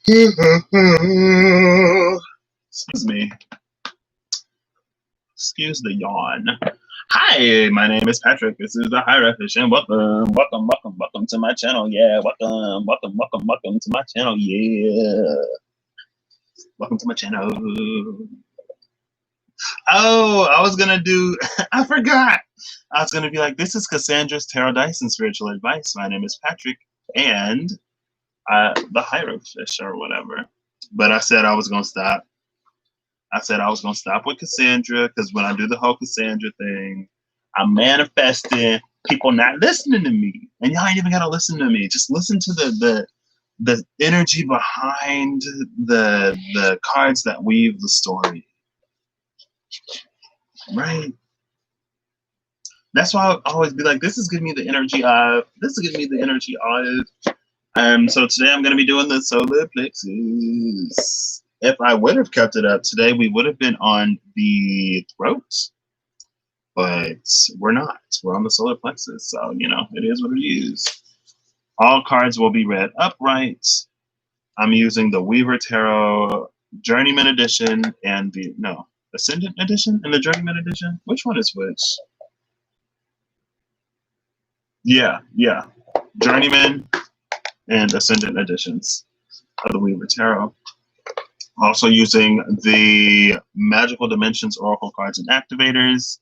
Excuse me. Excuse the yawn. Hi, my name is Patrick. This is the High Refish, and welcome to my channel. Yeah, welcome to my channel. Yeah, welcome to my channel. Oh, I was gonna do. I forgot. I was gonna be like, this is Cassandra's Tarot Dice and Spiritual Advice. My name is Patrick, and the High Refish or whatever. But I said I was gonna stop. I said I was gonna stop with Cassandra because when I do the whole Cassandra thing, I'm manifesting people not listening to me, and y'all ain't even gotta listen to me. Just listen to the energy behind the cards that weave the story, right? That's why I always be like, this is giving me the energy of. This is giving me the energy of. So today I'm gonna be doing the solar plexus. If I would have kept it up today, we would have been on the throat, but we're not. We're on the solar plexus, so you know it is what it is. All cards will be read upright. I'm using the Weaver Tarot Journeyman Edition and the Ascendant Edition and the Journeyman Edition. Which one is which? Yeah, Journeyman and Ascendant editions of the Weaver Tarot. Also using the Magical Dimensions Oracle cards and activators.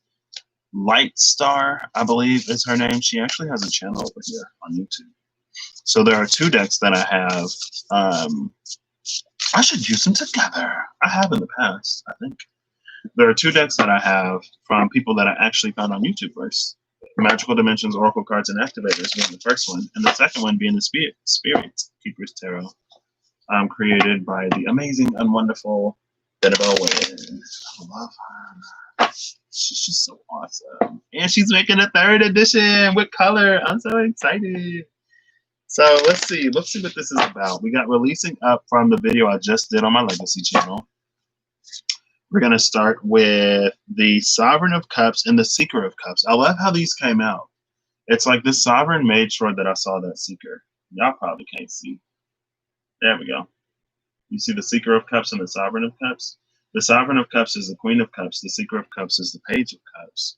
Light Star, I believe is her name. She actually has a channel over here on YouTube. So there are two decks that I have. I should use them together. I have in the past, I think. There are two decks that I have from people that I actually found on YouTube first. Magical Dimensions Oracle cards and activators being the first one, and the second one being the Spirit Keepers Tarot. Created by the amazing and wonderful Annabelle Wynn. I love her. She's just so awesome. And she's making a third edition with color. I'm so excited. So let's see what this is about. We got releasing up from the video I just did on my Legacy channel. We're going to start with the Sovereign of Cups and the Seeker of Cups. I love how these came out. It's like this Sovereign made sure that I saw that Seeker. Y'all probably can't see. There we go. You see the Seeker of Cups and the Sovereign of Cups? The Sovereign of Cups is the Queen of Cups. The Seeker of Cups is the Page of Cups.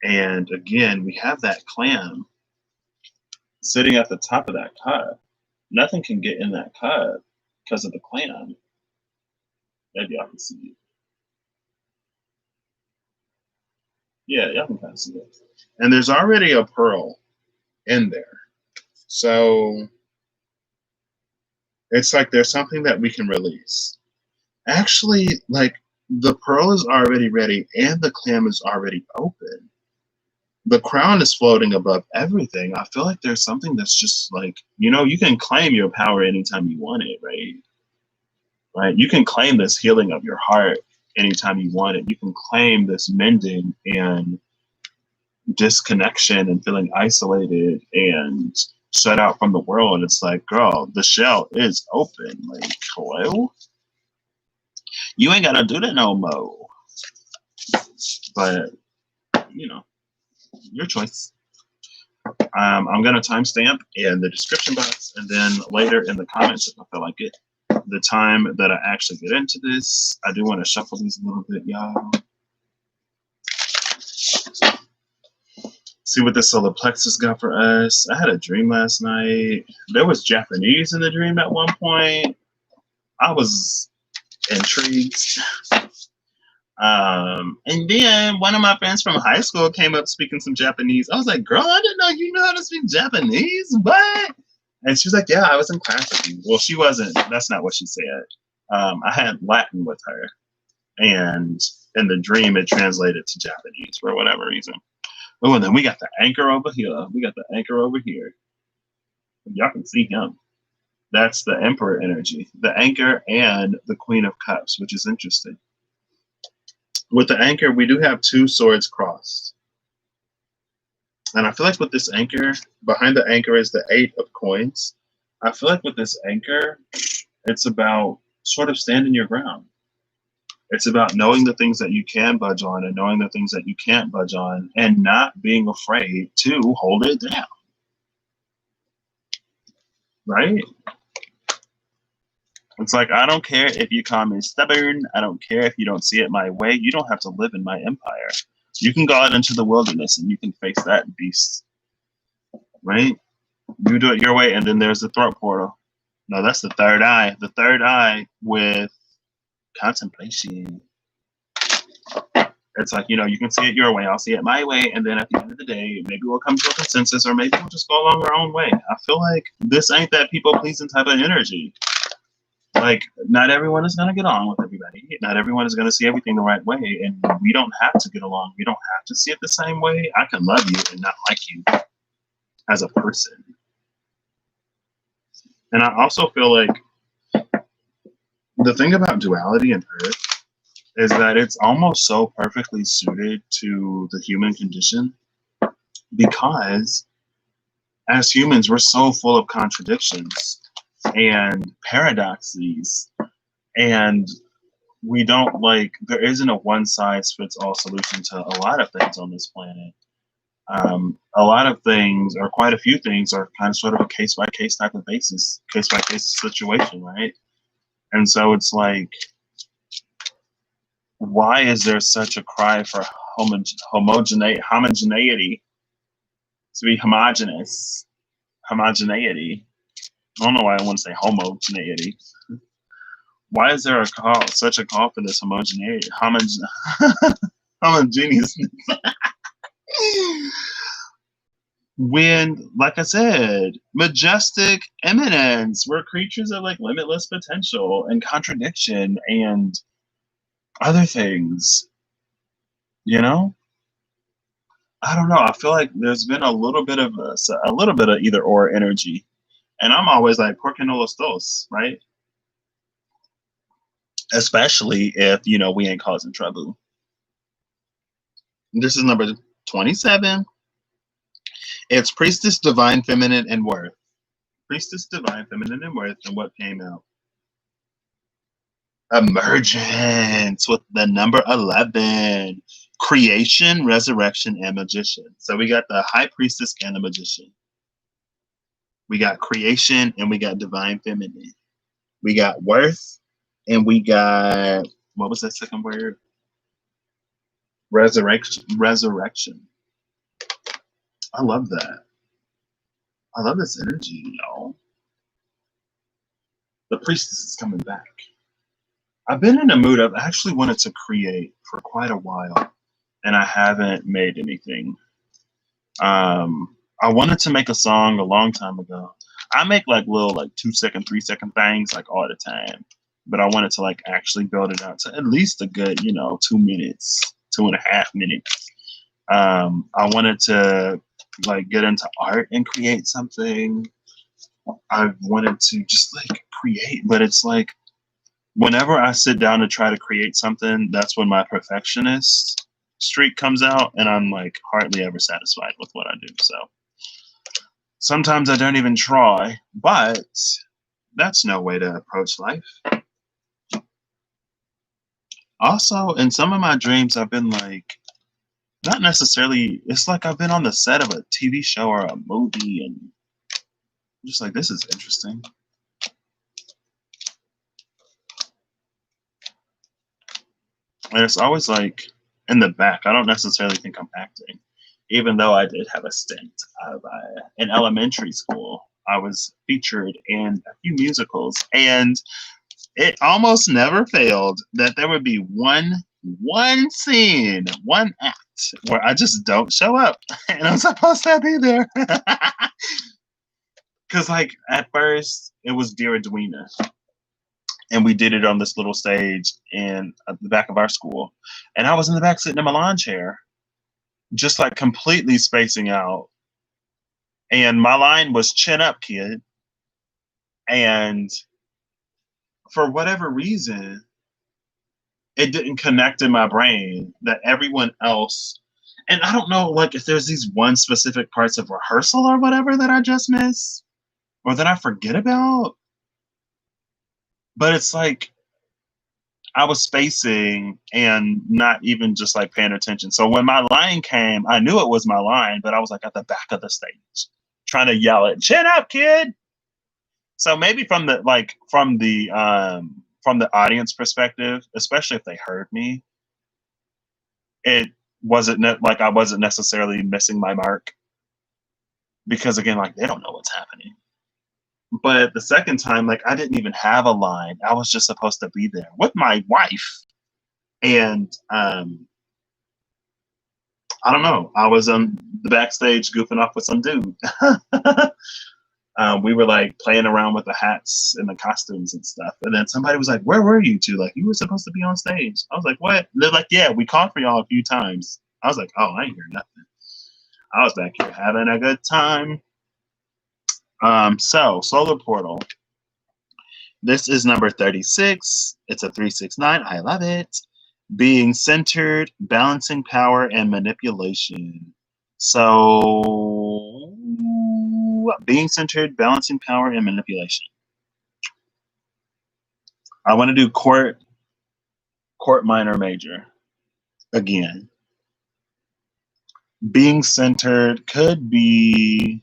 And again, we have that clam sitting at the top of that cup. Nothing can get in that cup because of the clam. Maybe y'all can see it. Yeah, y'all can kind of see it. And there's already a pearl in there. So it's like there's something that we can release. Actually, like the pearl is already ready and the clam is already open. The crown is floating above everything. I feel like there's something that's just like, you know, you can claim your power anytime you want it, right? Right? You can claim this healing of your heart anytime you want it. You can claim this mending and disconnection and feeling isolated and shut out from the world. It's like, girl, the shell is open. Like, hello? You ain't gotta do that no more. But, you know, your choice. I'm gonna timestamp in the description box and then later in the comments if I feel like it. The time that I actually get into this, I do want to shuffle these a little bit, y'all. See what the solar plexus got for us. I had a dream last night. There was Japanese in the dream at one point. I was intrigued. And then one of my friends from high school came up speaking some Japanese. I was like, girl, I didn't know you knew how to speak Japanese. What? And she was like, yeah, I was in class with you. Well, she wasn't. That's not what she said. I had Latin with her. And in the dream, it translated to Japanese for whatever reason. Oh, and then we got the anchor over here. We got the anchor over here. Y'all can see him. That's the Emperor energy. The anchor and the Queen of Cups, which is interesting. With the anchor, we do have two swords crossed. And I feel like with this anchor, behind the anchor is the 8 of coins. I feel like with this anchor, it's about sort of standing your ground. It's about knowing the things that you can budge on and knowing the things that you can't budge on and not being afraid to hold it down. Right? It's like, I don't care if you call me stubborn. I don't care if you don't see it my way. You don't have to live in my empire. You can go out into the wilderness and you can face that beast, right? You do it your way, and then there's the throat portal. No, that's the third eye. The third eye with contemplation. It's like, you can see it your way, I'll see it my way, and then at the end of the day, maybe we'll come to a consensus, or maybe we'll just go along our own way. I feel like this ain't that people-pleasing type of energy. Like, not everyone is going to get on with everybody. Not everyone is going to see everything the right way, and we don't have to get along. We don't have to see it the same way. I can love you and not like you as a person. And I also feel like the thing about duality and Earth is that it's almost so perfectly suited to the human condition, because as humans, we're so full of contradictions and paradoxes, and we don't there isn't a one size fits all solution to a lot of things on this planet. A lot of things, or quite a few things, are kind of sort of a case by case type of basis, case by case situation, right? And so it's like, why is there such a cry for homogeneity, to be homogeneous? Homogeneity. I don't know why I want to say homogeneity. Why is there such a call for this homogeneity? Homogeneous. When, like I said, majestic eminence, we're creatures of limitless potential and contradiction and other things, I don't know. I feel like there's been a little bit of either or energy, and I'm always like, ¿por qué no los dos, right? Especially if we ain't causing trouble. This is number 27. It's Priestess, Divine Feminine, and Worth. Priestess, Divine Feminine, and Worth, and what came out? Emergence with the number 11. Creation, Resurrection, and Magician. So we got the High Priestess and the Magician. We got Creation, and we got Divine Feminine. We got Worth, and we got, what was that second word? Resurrection. I love that. I love this energy, y'all. The Priestess is coming back. I've been in a mood. I've actually wanted to create for quite a while, and I haven't made anything. I wanted to make a song a long time ago. I make little 2-second, 3-second things all the time, but I wanted to actually build it out to at least a good 2 minutes, 2.5 minutes. I wanted to get into art and create something. I wanted to just create, but it's whenever I sit down to try to create something, that's when my perfectionist streak comes out, and I'm hardly ever satisfied with what I do. So sometimes I don't even try, but that's no way to approach life. Also, in some of my dreams, I've been not necessarily, it's I've been on the set of a TV show or a movie, and I'm just this is interesting. And it's always in the back. I don't necessarily think I'm acting, even though I did have a stint in elementary school. I was featured in a few musicals, and it almost never failed that there would be one scene, one act where I just don't show up, and I'm supposed to be there. Because at first it was Dear Edwina, and we did it on this little stage in the back of our school, and I was in the back sitting in my lawn chair, just completely spacing out, and my line was "Chin up, kid," and for whatever reason, it didn't connect in my brain that everyone else, and I don't know if there's these one specific parts of rehearsal or whatever that I just miss or that I forget about, but it's I was spacing and not even just paying attention. So when my line came, I knew it was my line, but I was at the back of the stage trying to yell it, "Chin up, kid." So maybe from the audience perspective, especially if they heard me, it wasn't like I wasn't necessarily missing my mark because again, like they don't know what's happening. But the second time, like I didn't even have a line. I was just supposed to be there with my wife, and I don't know. I was on the backstage goofing off with some dude. We were like playing around with the hats and the costumes and stuff. And then somebody was like, "Where were you two? Like, you were supposed to be on stage." I was like, "What?" And they're like, "Yeah, we called for y'all a few times." I was like, "Oh, I ain't hear nothing." I was back here having a good time. So Solar Portal. This is number 36. It's a 369. I love it. Being centered, balancing power, and manipulation. So, being centered, balancing power, and manipulation. I want to do court, minor, major again. Being centered could be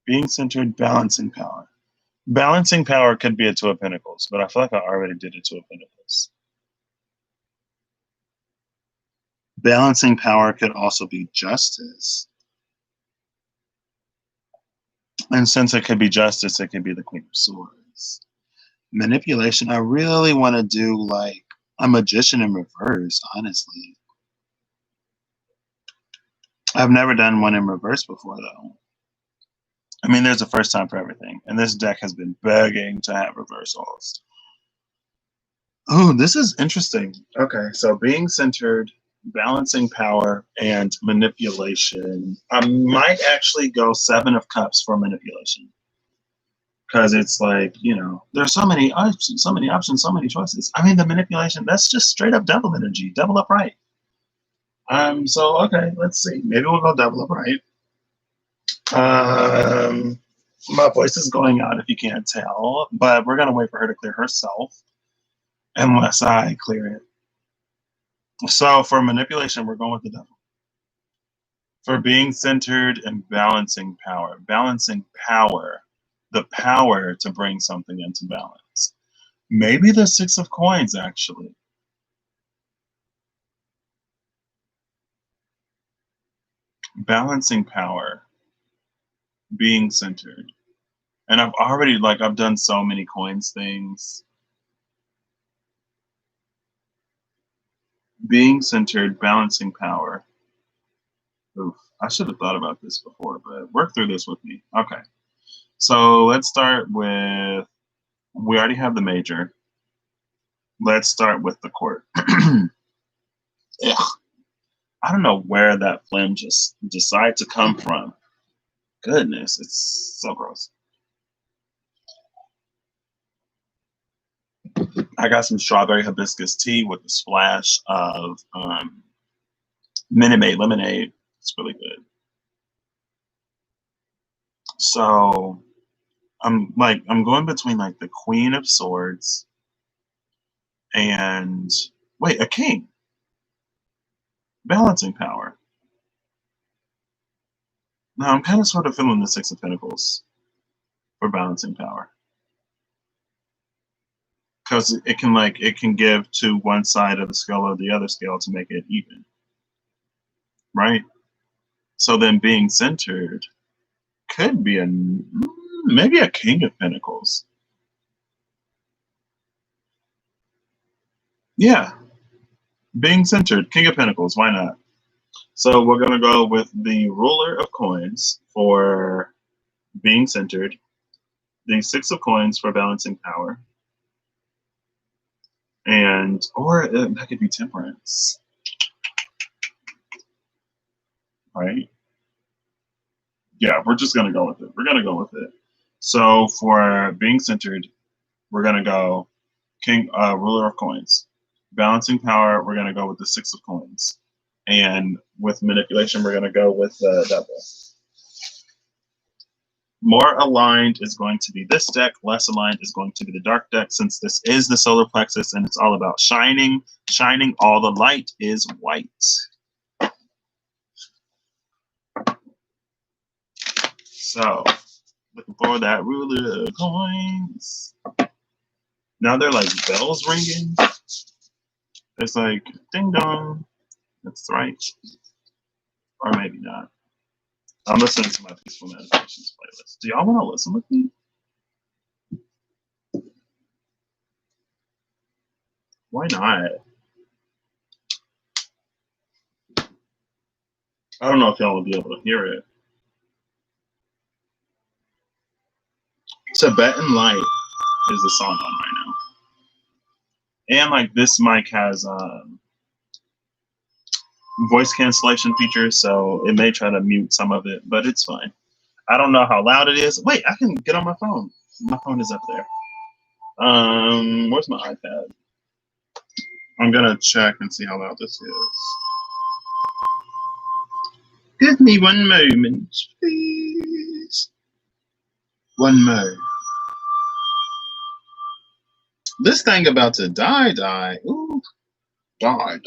being centered, balancing power. Balancing power could be a Two of Pentacles, but I feel like I already did a Two of Pentacles. Balancing power could also be justice. And since it could be justice, it could be the Queen of Swords. Manipulation, I really want to do like a magician in reverse, honestly. I've never done one in reverse before, though. I mean, there's a first time for everything, and this deck has been begging to have reversals. Oh, this is interesting. Okay, so being centered, balancing power, and manipulation. I might actually go Seven of Cups for manipulation. Because it's like, you know, there's so many options, so many choices. I mean, the manipulation, that's just straight up devil energy, double upright. So okay, let's see. Maybe we'll go double upright. My voice is going out if you can't tell, but we're gonna wait for her to clear herself unless I clear it. So for manipulation, we're going with the devil. For being centered and balancing power, the power to bring something into balance. Maybe the Six of Coins, actually. Balancing power, being centered. And I've already, like, I've done so many coins things. Being centered, balancing power. Oof, I should have thought about this before, but work through this with me. Okay. So let's start with, we already have the major. Let's start with the court. Ugh. I don't know where that phlegm just decided to come from. Goodness, it's so gross. I got some strawberry hibiscus tea with a splash of Minute Maid lemonade. It's really good. So I'm going between like the Queen of Swords and wait, a king. Balancing power. Now I'm kind of sort of feeling the Six of Pentacles for balancing power. Because it can give to one side of the scale or the other scale to make it even. Right? So then being centered could be maybe a King of Pentacles. Yeah. Being centered, King of Pentacles, why not? So we're gonna go with the Ruler of Coins for being centered, the Six of Coins for balancing power, and or that could be Temperance. Right? Yeah, we're just gonna go with it. We're gonna go with it. So for being centered, we're gonna go Ruler of Coins. Balancing power, we're gonna go with the Six of Coins. And with manipulation, we're gonna go with the Devil. More aligned is going to be this deck. Less aligned is going to be the dark deck, since this is the solar plexus and it's all about shining. Shining, all the light is white. So Looking for that ruler of coins. Now they're like bells ringing. It's like ding dong. That's right. Or maybe not. I'm listening to my peaceful meditations playlist. Do y'all want to listen with me? Why not? I don't know if y'all will be able to hear it. Tibetan Light is the song on right now. And like this mic has voice cancellation features, so it may try to mute some of it, but it's fine. I don't know how loud it is. Wait, I can get on my phone. My phone is up there. Where's my iPad? I'm gonna check and see how loud this is. Give me one moment, please. One moment. This thing about to die. Ooh, die.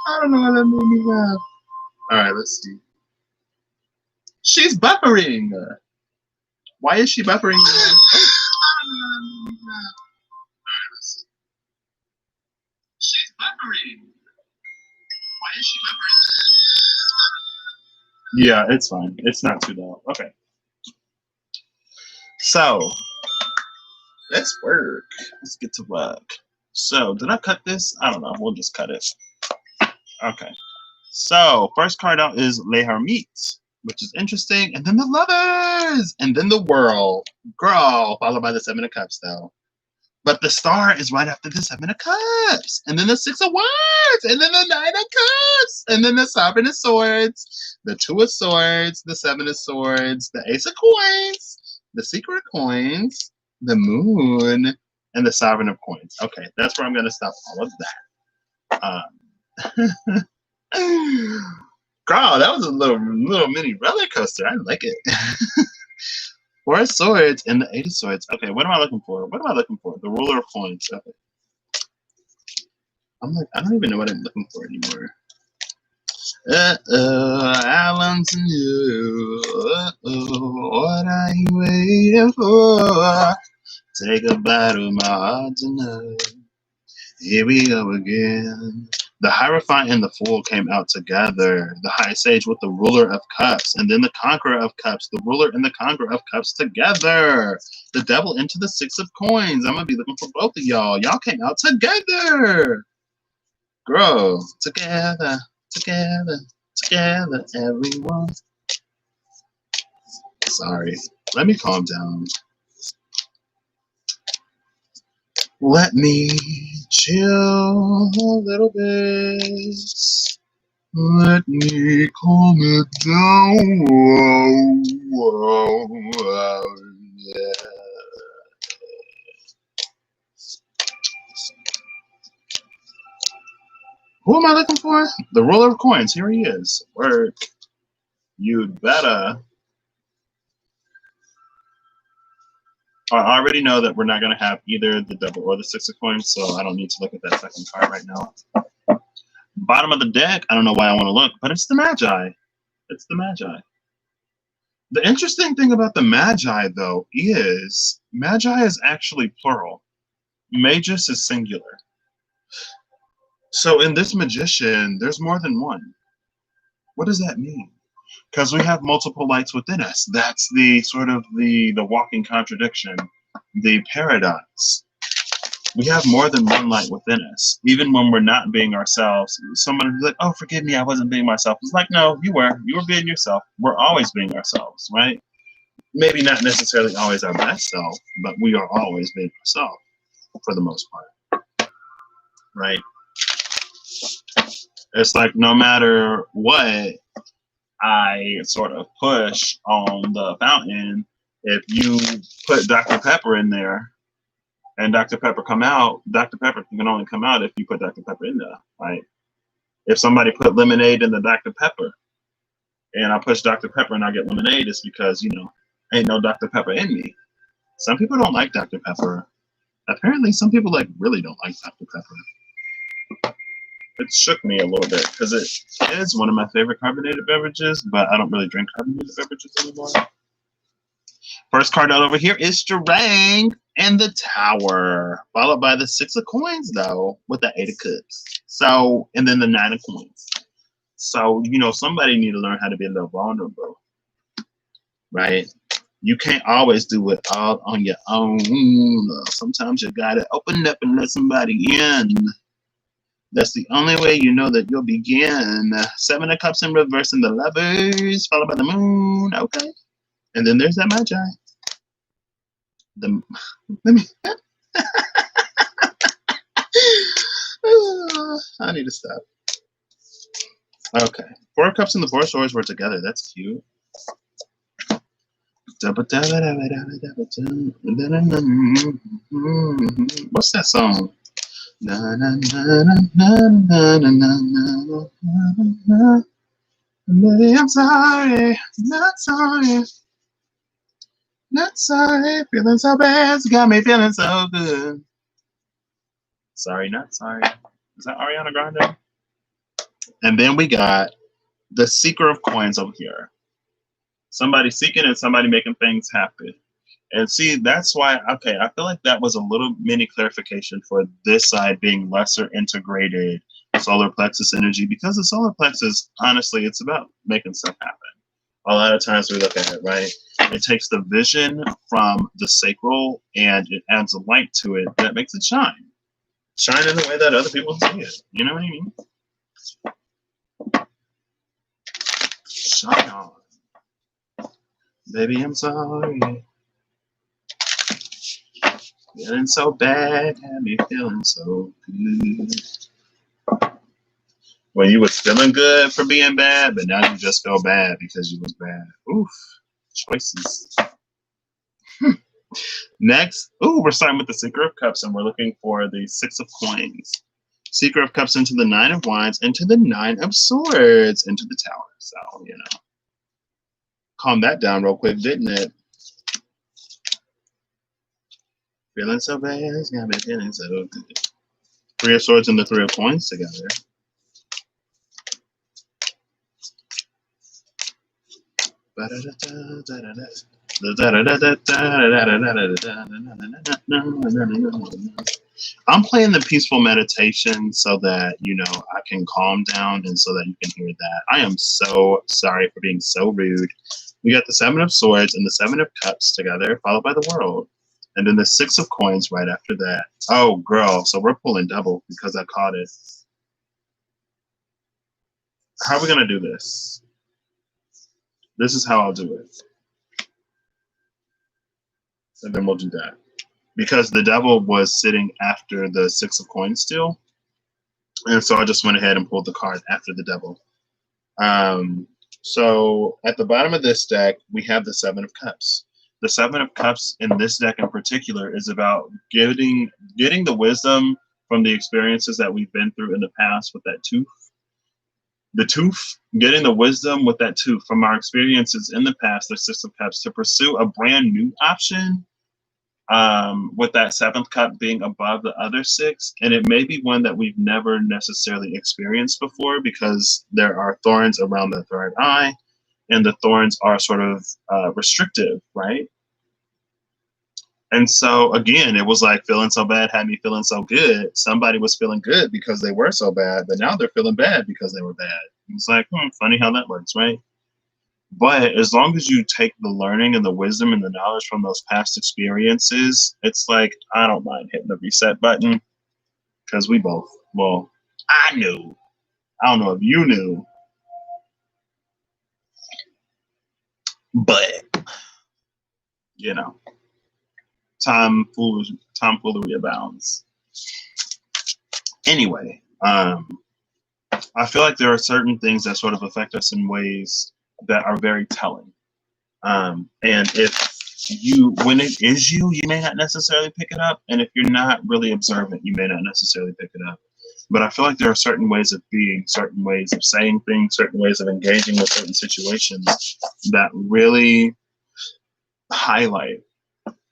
I don't know why that made me laugh. All right, let's see. She's buffering. Why is she buffering? She's buffering. Why is she buffering? Yeah, it's fine. It's not too loud. Okay. So, let's work. Let's get to work. So, did I cut this? I don't know. We'll just cut it. Okay. So, first card out is Les Hermites, which is interesting. And then the Lovers. And then the World. Girl, followed by the Seven of Cups, though. But the Star is right after the Seven of Cups. And then the Six of Wands. And then the Nine of Cups. And then the Sovereign of Swords. The Two of Swords. The Seven of Swords. The Ace of Coins. The Secret of Coins. The Moon. And the Sovereign of Coins. Okay, that's where I'm going to stop all of that. Girl, that was a little mini roller coaster. I like it. Four of Swords and the Eight of Swords. Okay, what am I looking for? The Ruler of Coins. Okay. I'm like, I don't even know what I'm looking for anymore. Alan to you. What are you waiting for? Take a bite of my heart tonight. Here we go again. The Hierophant and the Fool came out together. The High Sage with the Ruler of Cups. And then the Conqueror of Cups. The Ruler and the Conqueror of Cups together. The Devil into the Six of Coins. I'm going to be looking for both of y'all. Y'all came out together. Girl, together, everyone. Sorry. Let me calm down. Let me chill a little bit. Let me calm it down. Whoa, yeah. Who am I looking for? The Ruler of Coins. Here he is. Work. You'd better. I already know that we're not going to have either the Devil or the Six of Coins, so I don't need to look at that second card right now. Bottom of the deck, I don't know why I want to look, but it's the Magi. It's the Magi. The interesting thing about the Magi, though, is Magi is actually plural. Magus is singular. So in this Magician, there's more than one. What does that mean? Because we have multiple lights within us. That's the sort of the walking contradiction, the paradox. We have more than one light within us. Even when we're not being ourselves, someone who's like, oh, forgive me, I wasn't being myself. It's like, no, you were being yourself. We're always being ourselves, right? Maybe not necessarily always our best self, but we are always being ourselves for the most part, right? It's like no matter what I sort of push on the fountain, if you put Dr. Pepper in there and Dr. Pepper come out, Dr. Pepper can only come out if you put Dr. Pepper in there, right? If somebody put lemonade in the Dr. Pepper and I push Dr. Pepper and I get lemonade, it's because, you know, Ain't no Dr. Pepper in me. Some people don't like Dr. Pepper. Apparently, some people like really don't like Dr. Pepper. It shook me a little bit because it is one of my favorite carbonated beverages, but I don't really drink carbonated beverages anymore. First card out over here is Strang and the Tower, followed by the 6 of coins, though, with the 8 of cups. So, and then the 9 of coins. So, you know, somebody need to learn how to be a little vulnerable, right? You can't always do it all on your own. Sometimes you gotta open up and let somebody in. That's the only way you know that you'll begin. 7 of cups in reverse and the Lovers, followed by the Moon. Okay. And then there's that Magi. Let me. I need to stop. Okay. 4 of cups and the 4 of swords were together. That's cute. What's that song? Maybe I'm sorry, not sorry, not sorry. Feeling so bad, it's got me feeling so good. Sorry, not sorry. Is that Ariana Grande? And then we got the Seeker of Coins over here. Somebody seeking and somebody making things happen. And see, that's why, okay, I feel like that was a little mini clarification for this side being lesser integrated solar plexus energy, because the solar plexus, honestly, it's about making stuff happen. A lot of times we look at it, right? It takes the vision from the sacral and it adds a light to it that makes it shine. Shine in a way that other people see it. You know what I mean? Shine on. Baby, I'm sorry. Feeling so bad, had me feeling so good. When you was feeling good for being bad, but now you just feel bad because you was bad. Oof. Choices. Next, we're starting with the Seeker of Cups, and we're looking for the 6 of coins. Seeker of Cups into the 9 of wands, into the 9 of swords, into the Tower. So, you know, calm that down real quick, didn't it? Feeling so bad, it's got me feeling so good. 3 of swords and the 3 of coins together. I'm playing the peaceful meditation so that, you know, I can calm down and so that you can hear that. I am so sorry for being so rude. We got the 7 of swords and the 7 of cups together, followed by the World. And then the 6 of coins right after that. Oh, girl. So we're pulling double because I caught it. How are we going to do this? This is how I'll do it. And then we'll do that. Because the devil was sitting after the 6 of coins still. And so I just went ahead and pulled the card after the devil. So at the bottom of this deck, we have the 7 of cups. The 7 of cups in this deck in particular is about getting the wisdom from the experiences that we've been through in the past with that tooth. The tooth, getting the wisdom with that tooth from our experiences in the past, the 6 of cups, to pursue a brand new option. With that 7th cup being above the other 6, and it may be one that we've never necessarily experienced before because there are thorns around the third eye, and the thorns are sort of restrictive, right? And so again, it was like feeling so bad had me feeling so good. Somebody was feeling good because they were so bad, but now they're feeling bad because they were bad. It's like, funny how that works, right? But as long as you take the learning and the wisdom and the knowledge from those past experiences, it's like, I don't mind hitting the reset button because we both, well, I knew. I don't know if you knew. But, you know, tomfoolery abounds. Anyway, I feel like there are certain things that sort of affect us in ways that are very telling. And if when it is you may not necessarily pick it up. And if you're not really observant, you may not necessarily pick it up. But I feel like there are certain ways of being, certain ways of saying things, certain ways of engaging with certain situations that really highlight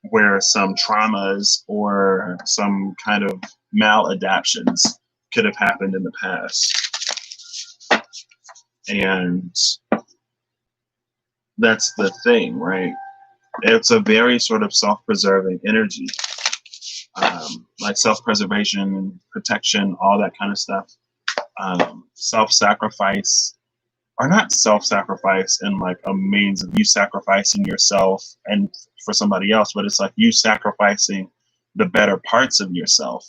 where some traumas or some kind of maladaptions could have happened in the past. And that's the thing, right? It's a very sort of self-preserving energy, like self-preservation, protection, all that kind of stuff. Self-sacrifice, or not self-sacrifice in like a means of you sacrificing yourself and for somebody else, but it's like you sacrificing the better parts of yourself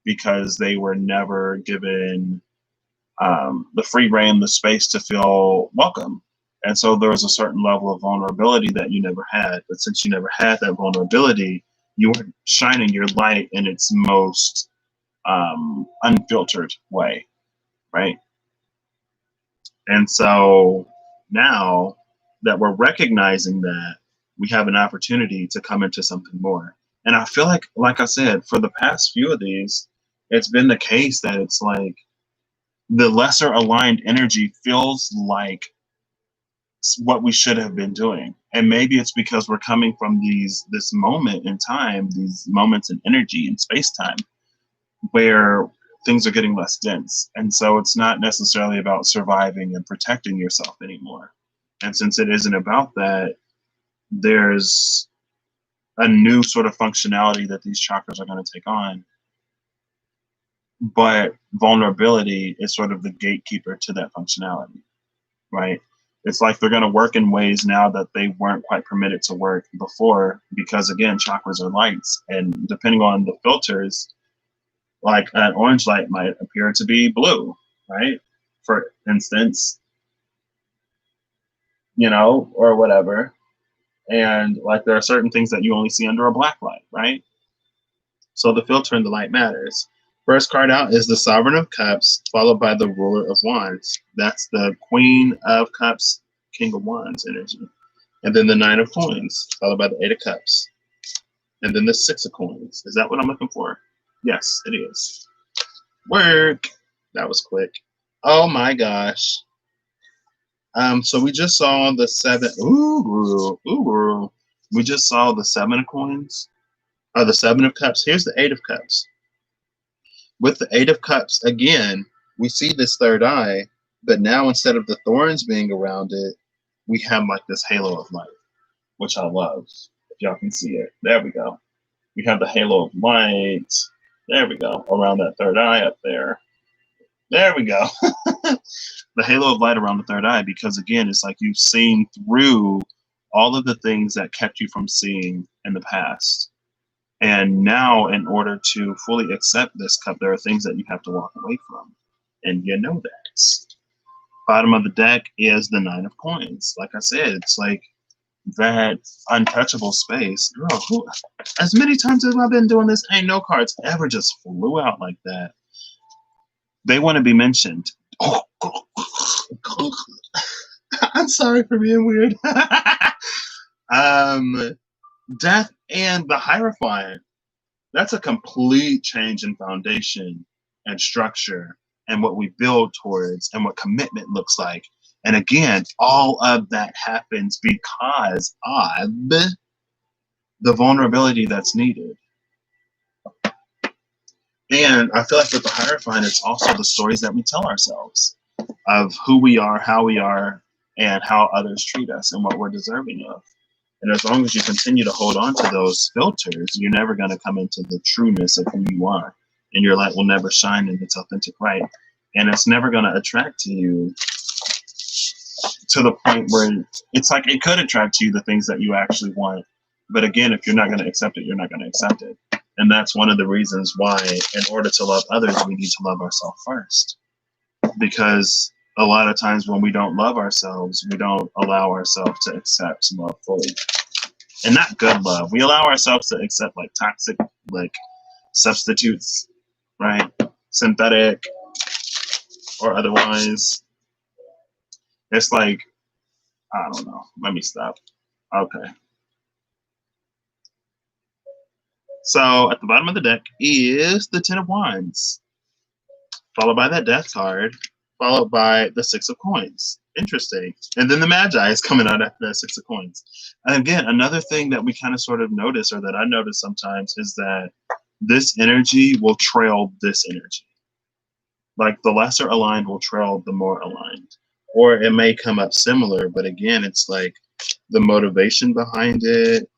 because they were never given the free reign, the space to feel welcome. And so there was a certain level of vulnerability that you never had. But since you never had that vulnerability, you were shining your light in its most unfiltered way, right? And so now that we're recognizing that, we have an opportunity to come into something more. And I feel like I said, for the past few of these, it's been the case that it's like the lesser aligned energy feels like what we should have been doing. And maybe it's because we're coming from this moment in time, these moments in energy and space time where things are getting less dense. And so it's not necessarily about surviving and protecting yourself anymore. And since it isn't about that, there's a new sort of functionality that these chakras are going to take on. But vulnerability is sort of the gatekeeper to that functionality, right? It's like they're going to work in ways now that they weren't quite permitted to work before, because again, chakras are lights. And depending on the filters, like an orange light might appear to be blue, right? For instance, or whatever. And like there are certain things that you only see under a black light, right? So the filter and the light matters. First card out is the Sovereign of Cups, followed by the Ruler of Wands. That's the Queen of Cups, King of Wands energy. And then the Nine of Coins, followed by the Eight of Cups. And then the Six of Coins. Is that what I'm looking for? Yes, it is. Work. That was quick. Oh my gosh. So we just saw the seven. Ooh. We just saw the Seven of Coins. The Seven of Cups. Here's the Eight of Cups. With the Eight of Cups, again, we see this third eye, but now instead of the thorns being around it, we have like this halo of light, which I love. If y'all can see it. There we go. We have the halo of light. There we go. Around that third eye up there. There we go. The halo of light around the third eye, because again, it's like you've seen through all of the things that kept you from seeing in the past. And now, in order to fully accept this cup, there are things that you have to walk away from. And you know that. Bottom of the deck is the Nine of Coins. Like I said, it's like that untouchable space. Girl, as many times as I've been doing this, ain't no cards ever just flew out like that. They want to be mentioned. I'm sorry for being weird. Death and the Hierophant. That's a complete change in foundation and structure and what we build towards and what commitment looks like. And again, all of that happens because of the vulnerability that's needed. And I feel like with the Hierophant, it's also the stories that we tell ourselves of who we are, how we are, and how others treat us and what we're deserving of. And as long as you continue to hold on to those filters, you're never going to come into the trueness of who you are. And your light will never shine in its authentic light. And it's never going to attract to you to the point where it's like it could attract to you the things that you actually want. But again, if you're not going to accept it, you're not going to accept it. And that's one of the reasons why, in order to love others, we need to love ourselves first. Because a lot of times when we don't love ourselves, we don't allow ourselves to accept love fully. And not good love. We allow ourselves to accept like toxic, like substitutes, right? Synthetic or otherwise. It's like, I don't know. Let me stop. Okay. So at the bottom of the deck is the Ten of Wands, followed by that Death card, followed by the Six of Coins. Interesting. And then the Magi is coming out after that 6 of coins. And again, another thing that we kind of sort of notice, or that I notice sometimes, is that this energy will trail this energy. Like the lesser aligned will trail the more aligned. Or it may come up similar, but again, it's like the motivation behind it,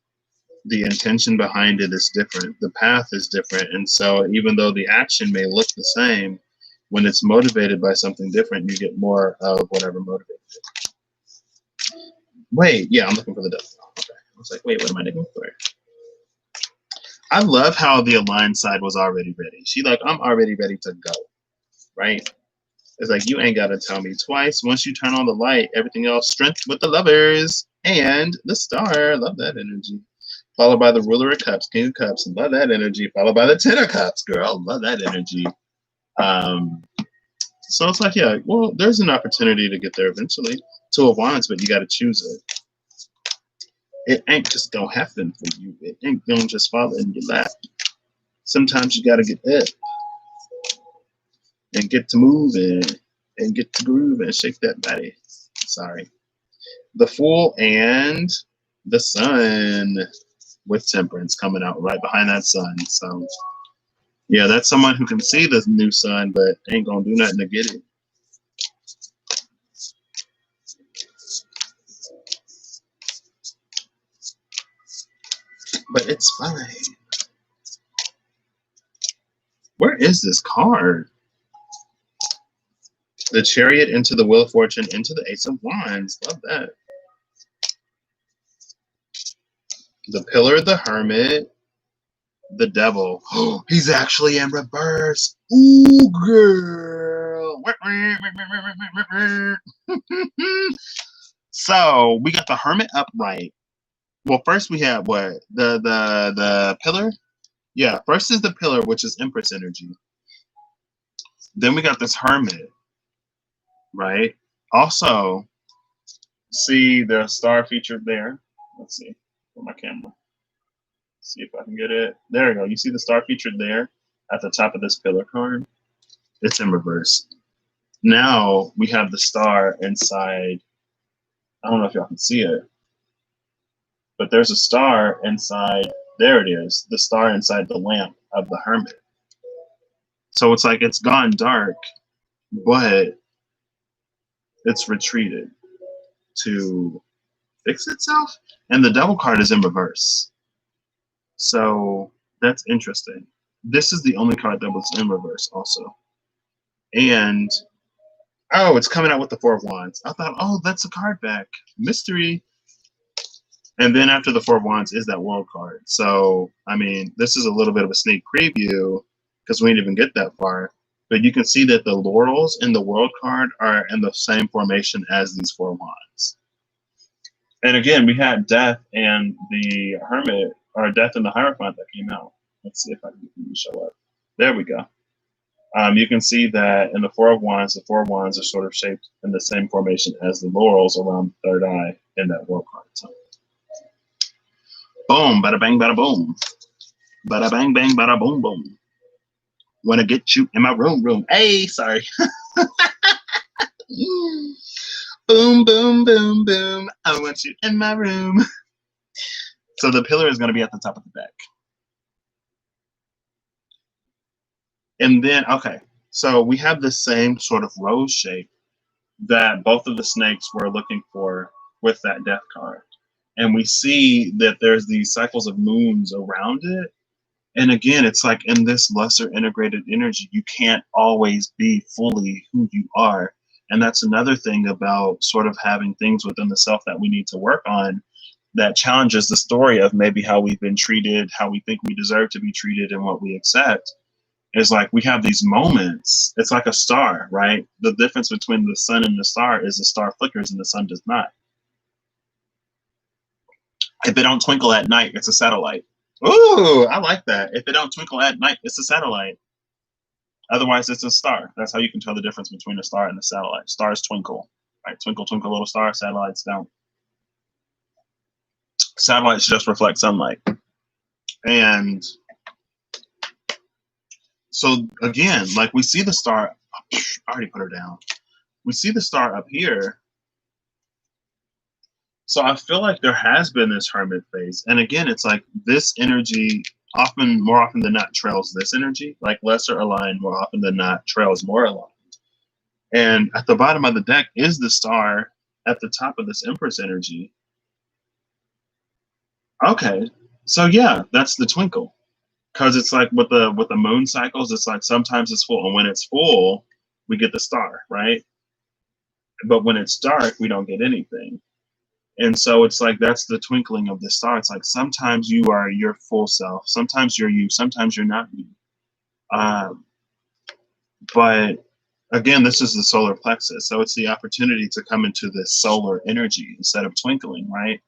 the intention behind it is different. The path is different. And so even though the action may look the same, when it's motivated by something different, you get more of whatever motivated it. Wait, yeah, I'm looking for the devil. Okay. I was like, wait, what am I looking for? I love how the aligned side was already ready. She like, I'm already ready to go, right? It's like, you ain't got to tell me twice. Once you turn on the light, everything else, strength with the lovers and the star. Love that energy. Followed by the ruler of cups, king of cups. Love that energy. Followed by the 10 of cups, girl. Love that energy. So it's like, yeah, well, there's an opportunity to get there eventually. 2 of wands, but you got to choose it. It ain't just gonna happen for you. It ain't gonna just fall in your lap. Sometimes you got to get up and get to moving and get to groove and shake that body. Sorry. The Fool and the Sun with Temperance coming out right behind that Sun. So yeah, that's someone who can see the new sun, but ain't gonna do nothing to get it. But it's fine. Where is this card? The Chariot into the Wheel of Fortune into the Ace of Wands. Love that. The Pillar, the Hermit, the Devil. Oh, he's actually in reverse. Ooh, girl. So we got the Hermit upright. Well, first we have what? The Pillar? Yeah, first is the Pillar, which is Empress energy. Then we got this Hermit, right? Also, see the star featured there. Let's see. For my camera. See if I can get it. There we go. You see the star featured there at the top of this Pillar card? It's in reverse. Now we have the star inside. I don't know if y'all can see it, but there's a star inside. There it is. The star inside the lamp of the Hermit. So it's like it's gone dark, but it's retreated to fix itself. And the Devil card is in reverse. So that's interesting. This is the only card that was in reverse also. And, oh, it's coming out with the 4 of Wands. I thought, oh, that's a card back. Mystery. And then after the 4 of Wands is that World card. So, I mean, this is a little bit of a sneak preview because we didn't even get that far. But you can see that the Laurels in the World card are in the same formation as these 4 Wands. And again, we had Death and the Hermit, or Death and the Hierophant that came out. Let's see if I can get them to show up. There we go. You can see that in the 4 of Wands, the 4 of Wands are sort of shaped in the same formation as the Laurels around the 3rd eye in that World card. So, boom, bada bang, bada boom. Bada bang, bang, bada boom, boom. Wanna get you in my room. Hey, sorry. Boom, boom, boom, boom. I want you in my room. So the Pillar is going to be at the top of the deck. And then, okay, so we have the same sort of rose shape that both of the snakes were looking for with that Death card. And we see that there's these cycles of moons around it. And again, it's like in this lesser integrated energy, you can't always be fully who you are. And that's another thing about sort of having things within the self that we need to work on that challenges the story of maybe how we've been treated, how we think we deserve to be treated, and what we accept. Is like we have these moments. It's like a star, right? The difference between the sun and the star is the star flickers and the sun does not. If it don't twinkle at night, it's a satellite. Ooh, I like that. If it don't twinkle at night, it's a satellite. Otherwise, it's a star. That's how you can tell the difference between a star and a satellite. Stars twinkle, right? Twinkle, twinkle, little star. Satellites don't. Satellites just reflect sunlight. And so again, like we see the star. I already put her down. We see the star up here, So I feel like there has been this hermit phase. And again, it's like this energy often, more often than not, trails this energy. Like lesser aligned more often than not trails more aligned. And at the bottom of the deck is the star at the top of this Empress energy. Okay. So yeah, that's the twinkle. Because it's like with the moon cycles, it's like sometimes it's full. And when it's full, we get the star, right? But when it's dark, we don't get anything. And so it's like that's the twinkling of the star. It's like sometimes you are your full self, sometimes you're you, sometimes you're not you. Um, but again, this is the solar plexus, so it's the opportunity to come into this solar energy instead of twinkling, right?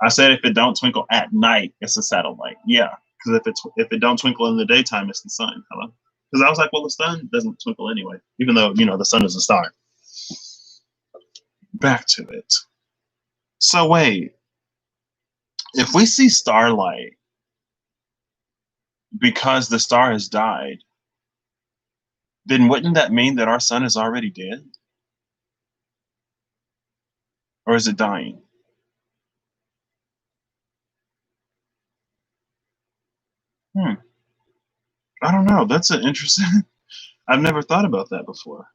I said if it don't twinkle at night, it's a satellite. Yeah, because if it don't twinkle in the daytime, it's the sun. Hello, because I was like, well, the sun doesn't twinkle anyway, even though the sun is a star. Back to it. So wait, if we see starlight because the star has died, then wouldn't that mean that our sun is already dead? Or is it dying? Hmm. I don't know. That's an interesting. I've never thought about that before.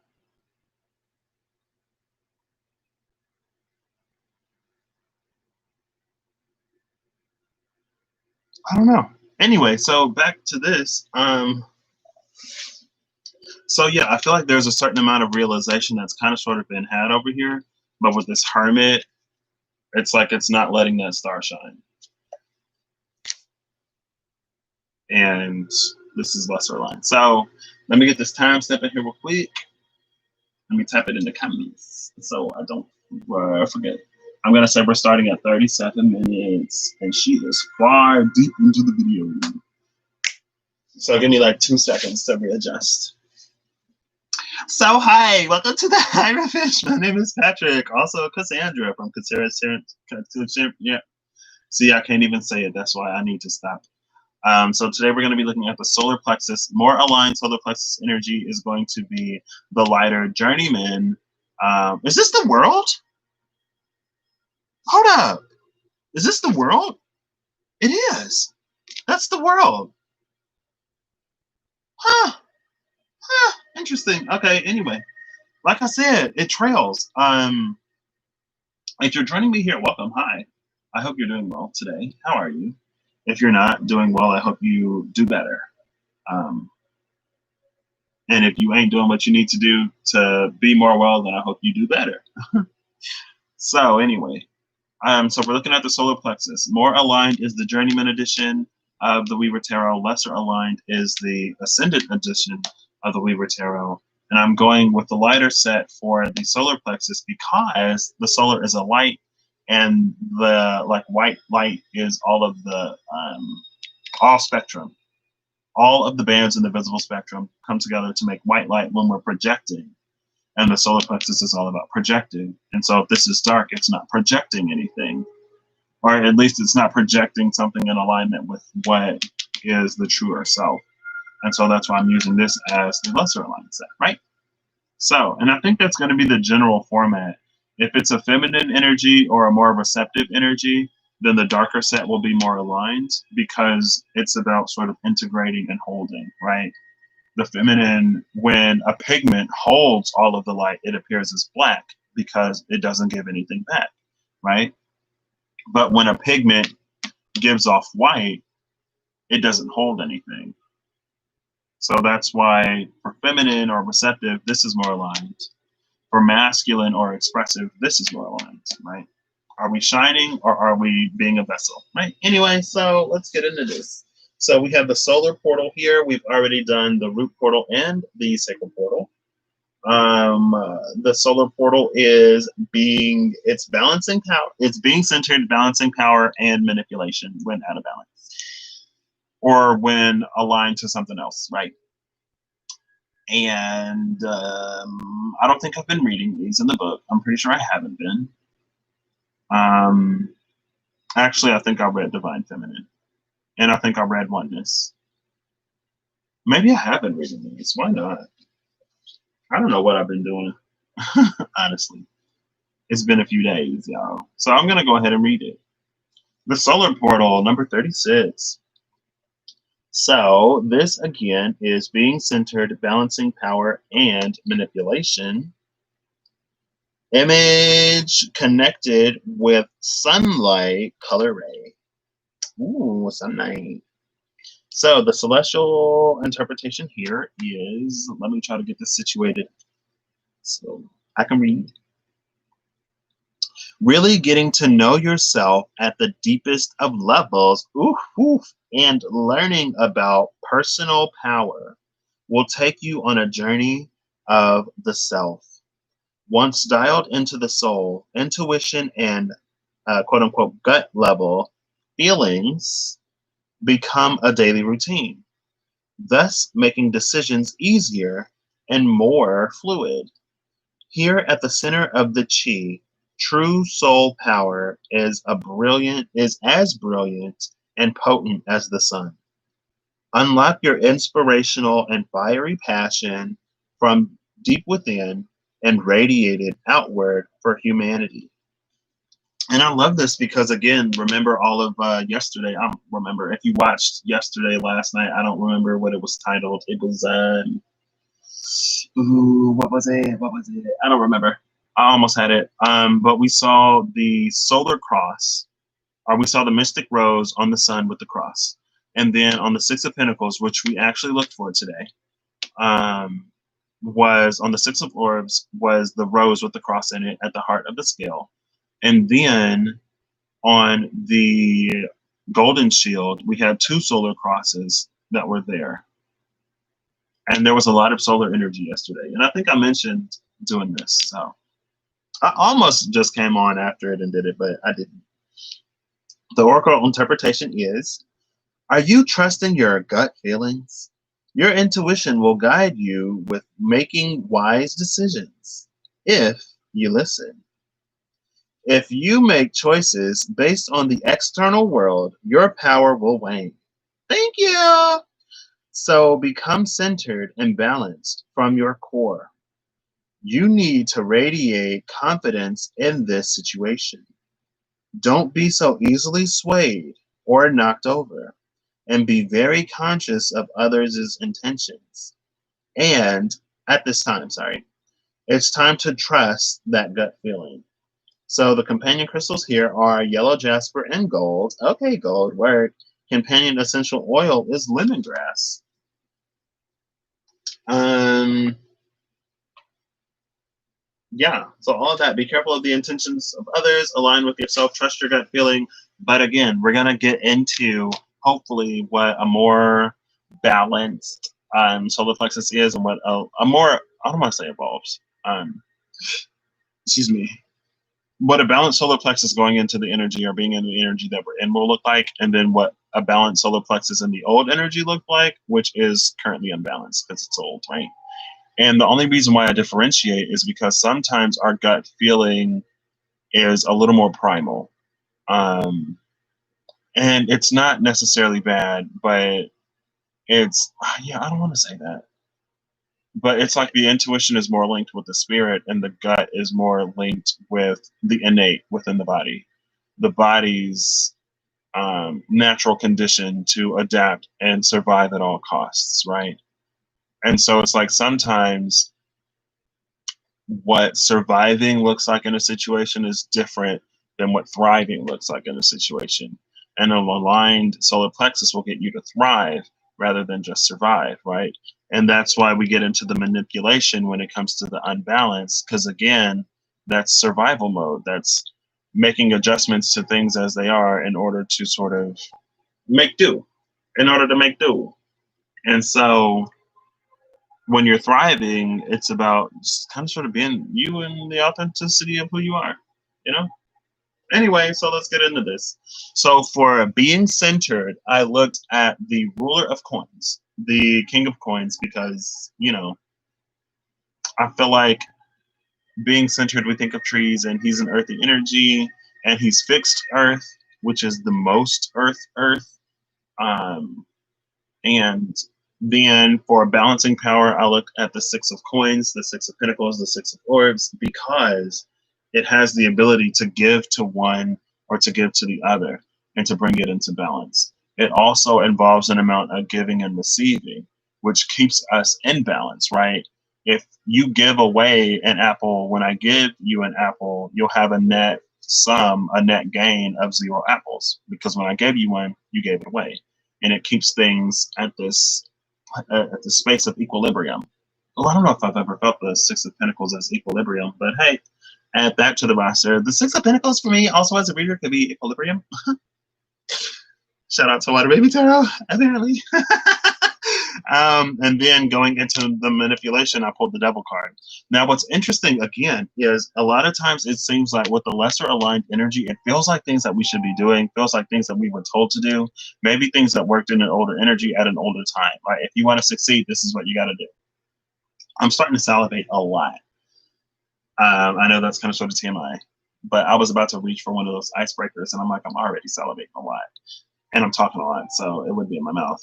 I don't know. Anyway, so back to this. So yeah, I feel like there's a certain amount of realization that's kind of sort of been had over here, but with this hermit, it's like it's not letting that star shine. And this is lesser line. So let me get this time step in here real quick. Let me type it in the comments so I don't forget. I'm gonna say we're starting at 37 minutes, and she is far deep into the video. So give me like 2 seconds to readjust. So hi, welcome to the Hira Fish. My name is Patrick, also Cassandra from yeah. See, I can't even say it. That's why I need to stop. So today we're going to be looking at the solar plexus. More aligned solar plexus energy is going to be the lighter journeyman. Is this the world? Hold up. Is this the world? It is. That's the world. Huh. Huh. Interesting. Okay. Anyway, like I said, it trails. If you're joining me here, welcome. Hi. I hope you're doing well today. How are you? If you're not doing well, I hope you do better. Um, and if you ain't doing what you need to do to be more well, then I hope you do better. So anyway, so we're looking at the solar plexus. More aligned is the journeyman edition of the Weaver Tarot. Lesser aligned is the ascendant edition of the Weaver Tarot. And I'm going with the lighter set for the solar plexus because the solar is a light, and the like white light is all of the all spectrum. All of the bands in the visible spectrum come together to make white light when we're projecting. And the solar plexus is all about projecting. And so if this is dark, it's not projecting anything, or at least it's not projecting something in alignment with what is the truer self. And so that's why I'm using this as the lesser aligned set, right? So, and I think that's going to be the general format. If it's a feminine energy or a more receptive energy, then the darker set will be more aligned because it's about sort of integrating and holding, right? The feminine, when a pigment holds all of the light, it appears as black because it doesn't give anything back, right? But when a pigment gives off white, it doesn't hold anything. So that's why for feminine or receptive, this is more aligned. For masculine or expressive, this is more aligned, right? Are we shining or are we being a vessel, right? Anyway, so let's get into this. So we have the solar portal here. We've already done the root portal and the sacral portal. The solar portal is it's balancing power. It's being centered, balancing power, and manipulation when out of balance or when aligned to something else, right? And I don't think I've been reading these in the book. I'm pretty sure I haven't been. Actually, I think I read Divine Feminine, and I think I read Oneness. Maybe I have been reading these. Why not? I don't know what I've been doing, honestly. It's been a few days, y'all. So I'm going to go ahead and read it. The solar portal, number 36. So this again is being centered, balancing power and manipulation. Image connected with sunlight, color ray. Ooh, sunlight. So the celestial interpretation here is, let me try to get this situated so I can read. Really getting to know yourself at the deepest of levels, and learning about personal power will take you on a journey of the self. Once dialed into the soul, intuition and quote unquote gut level feelings become a daily routine, thus making decisions easier and more fluid. Here at the center of the chi, true soul power is as brilliant and potent as the sun. Unlock your inspirational and fiery passion from deep within and radiate it outward for humanity. And I love this because, again, remember all of yesterday. I don't remember if you watched yesterday last night. I don't remember what it was titled. It was, what was it? What was it? I don't remember. I almost had it. But we saw the solar cross, or we saw the mystic rose on the sun with the cross. And then on the Six of Pentacles, which we actually looked for today, was on the Six of Orbs, was the rose with the cross in it at the heart of the scale. And then on the golden shield, we had two solar crosses that were there. And there was a lot of solar energy yesterday. And I think I mentioned doing this. So I almost just came on after it and did it, but I didn't. The oracle interpretation is, are you trusting your gut feelings? Your intuition will guide you with making wise decisions if you listen. If you make choices based on the external world, your power will wane. Thank you. So become centered and balanced from your core. You need to radiate confidence in this situation. Don't be so easily swayed or knocked over, and be very conscious of others' intentions. And at this time, it's time to trust that gut feeling. So the companion crystals here are yellow jasper and gold. Okay, gold, word. Companion essential oil is lemongrass. Yeah, so all of that. Be careful of the intentions of others, align with yourself, trust your gut feeling. But again, we're going to get into hopefully what a more balanced solar plexus is, and what a more, I don't want to say evolves, excuse me, what a balanced solar plexus going into the energy or being in the energy that we're in will look like, and then what a balanced solar plexus in the old energy looked like, which is currently unbalanced because it's old, right? And the only reason why I differentiate is because sometimes our gut feeling is a little more primal. And it's not necessarily bad, but it's, yeah, I don't want to say that. But it's like the intuition is more linked with the spirit, and the gut is more linked with the innate within the body. The body's natural condition to adapt and survive at all costs, right? And so it's like sometimes what surviving looks like in a situation is different than what thriving looks like in a situation. And an aligned solar plexus will get you to thrive rather than just survive, right? And that's why we get into the manipulation when it comes to the unbalance, because again, that's survival mode. That's making adjustments to things as they are in order to sort of make do, in order to make do. And so when you're thriving, it's about just kind of sort of being you and the authenticity of who you are, you know? Anyway, so let's get into this. So for being centered, I looked at the ruler of coins, the king of coins, because, you know, I feel like being centered, we think of trees, and he's an earthy energy, and he's fixed earth, which is the most earth. And then for balancing power, I look at the Six of Coins, the Six of Pentacles, the Six of Orbs, because it has the ability to give to one or to give to the other and to bring it into balance. It also involves an amount of giving and receiving, which keeps us in balance, right? If you give away an apple, when I give you an apple, you'll have a net sum, a net gain of 0 apples, because when I gave you one, you gave it away. And it keeps things at this at the space of equilibrium. Well, I don't know if I've ever felt the Six of Pentacles as equilibrium, but hey, add that to the roster. The Six of Pentacles for me, also as a reader, could be equilibrium. Shout out to Water Baby Tarot, apparently. And then going into the manipulation, I pulled the Devil card. Now, what's interesting, again, is a lot of times it seems like with the lesser aligned energy, it feels like things that we should be doing, feels like things that we were told to do, maybe things that worked in an older energy at an older time. Right? If you want to succeed, this is what you got to do. I'm starting to salivate a lot. I know that's kind of sort of TMI, but I was about to reach for one of those icebreakers, and I'm like, I'm already salivating a lot, and I'm talking a lot, so it would be in my mouth.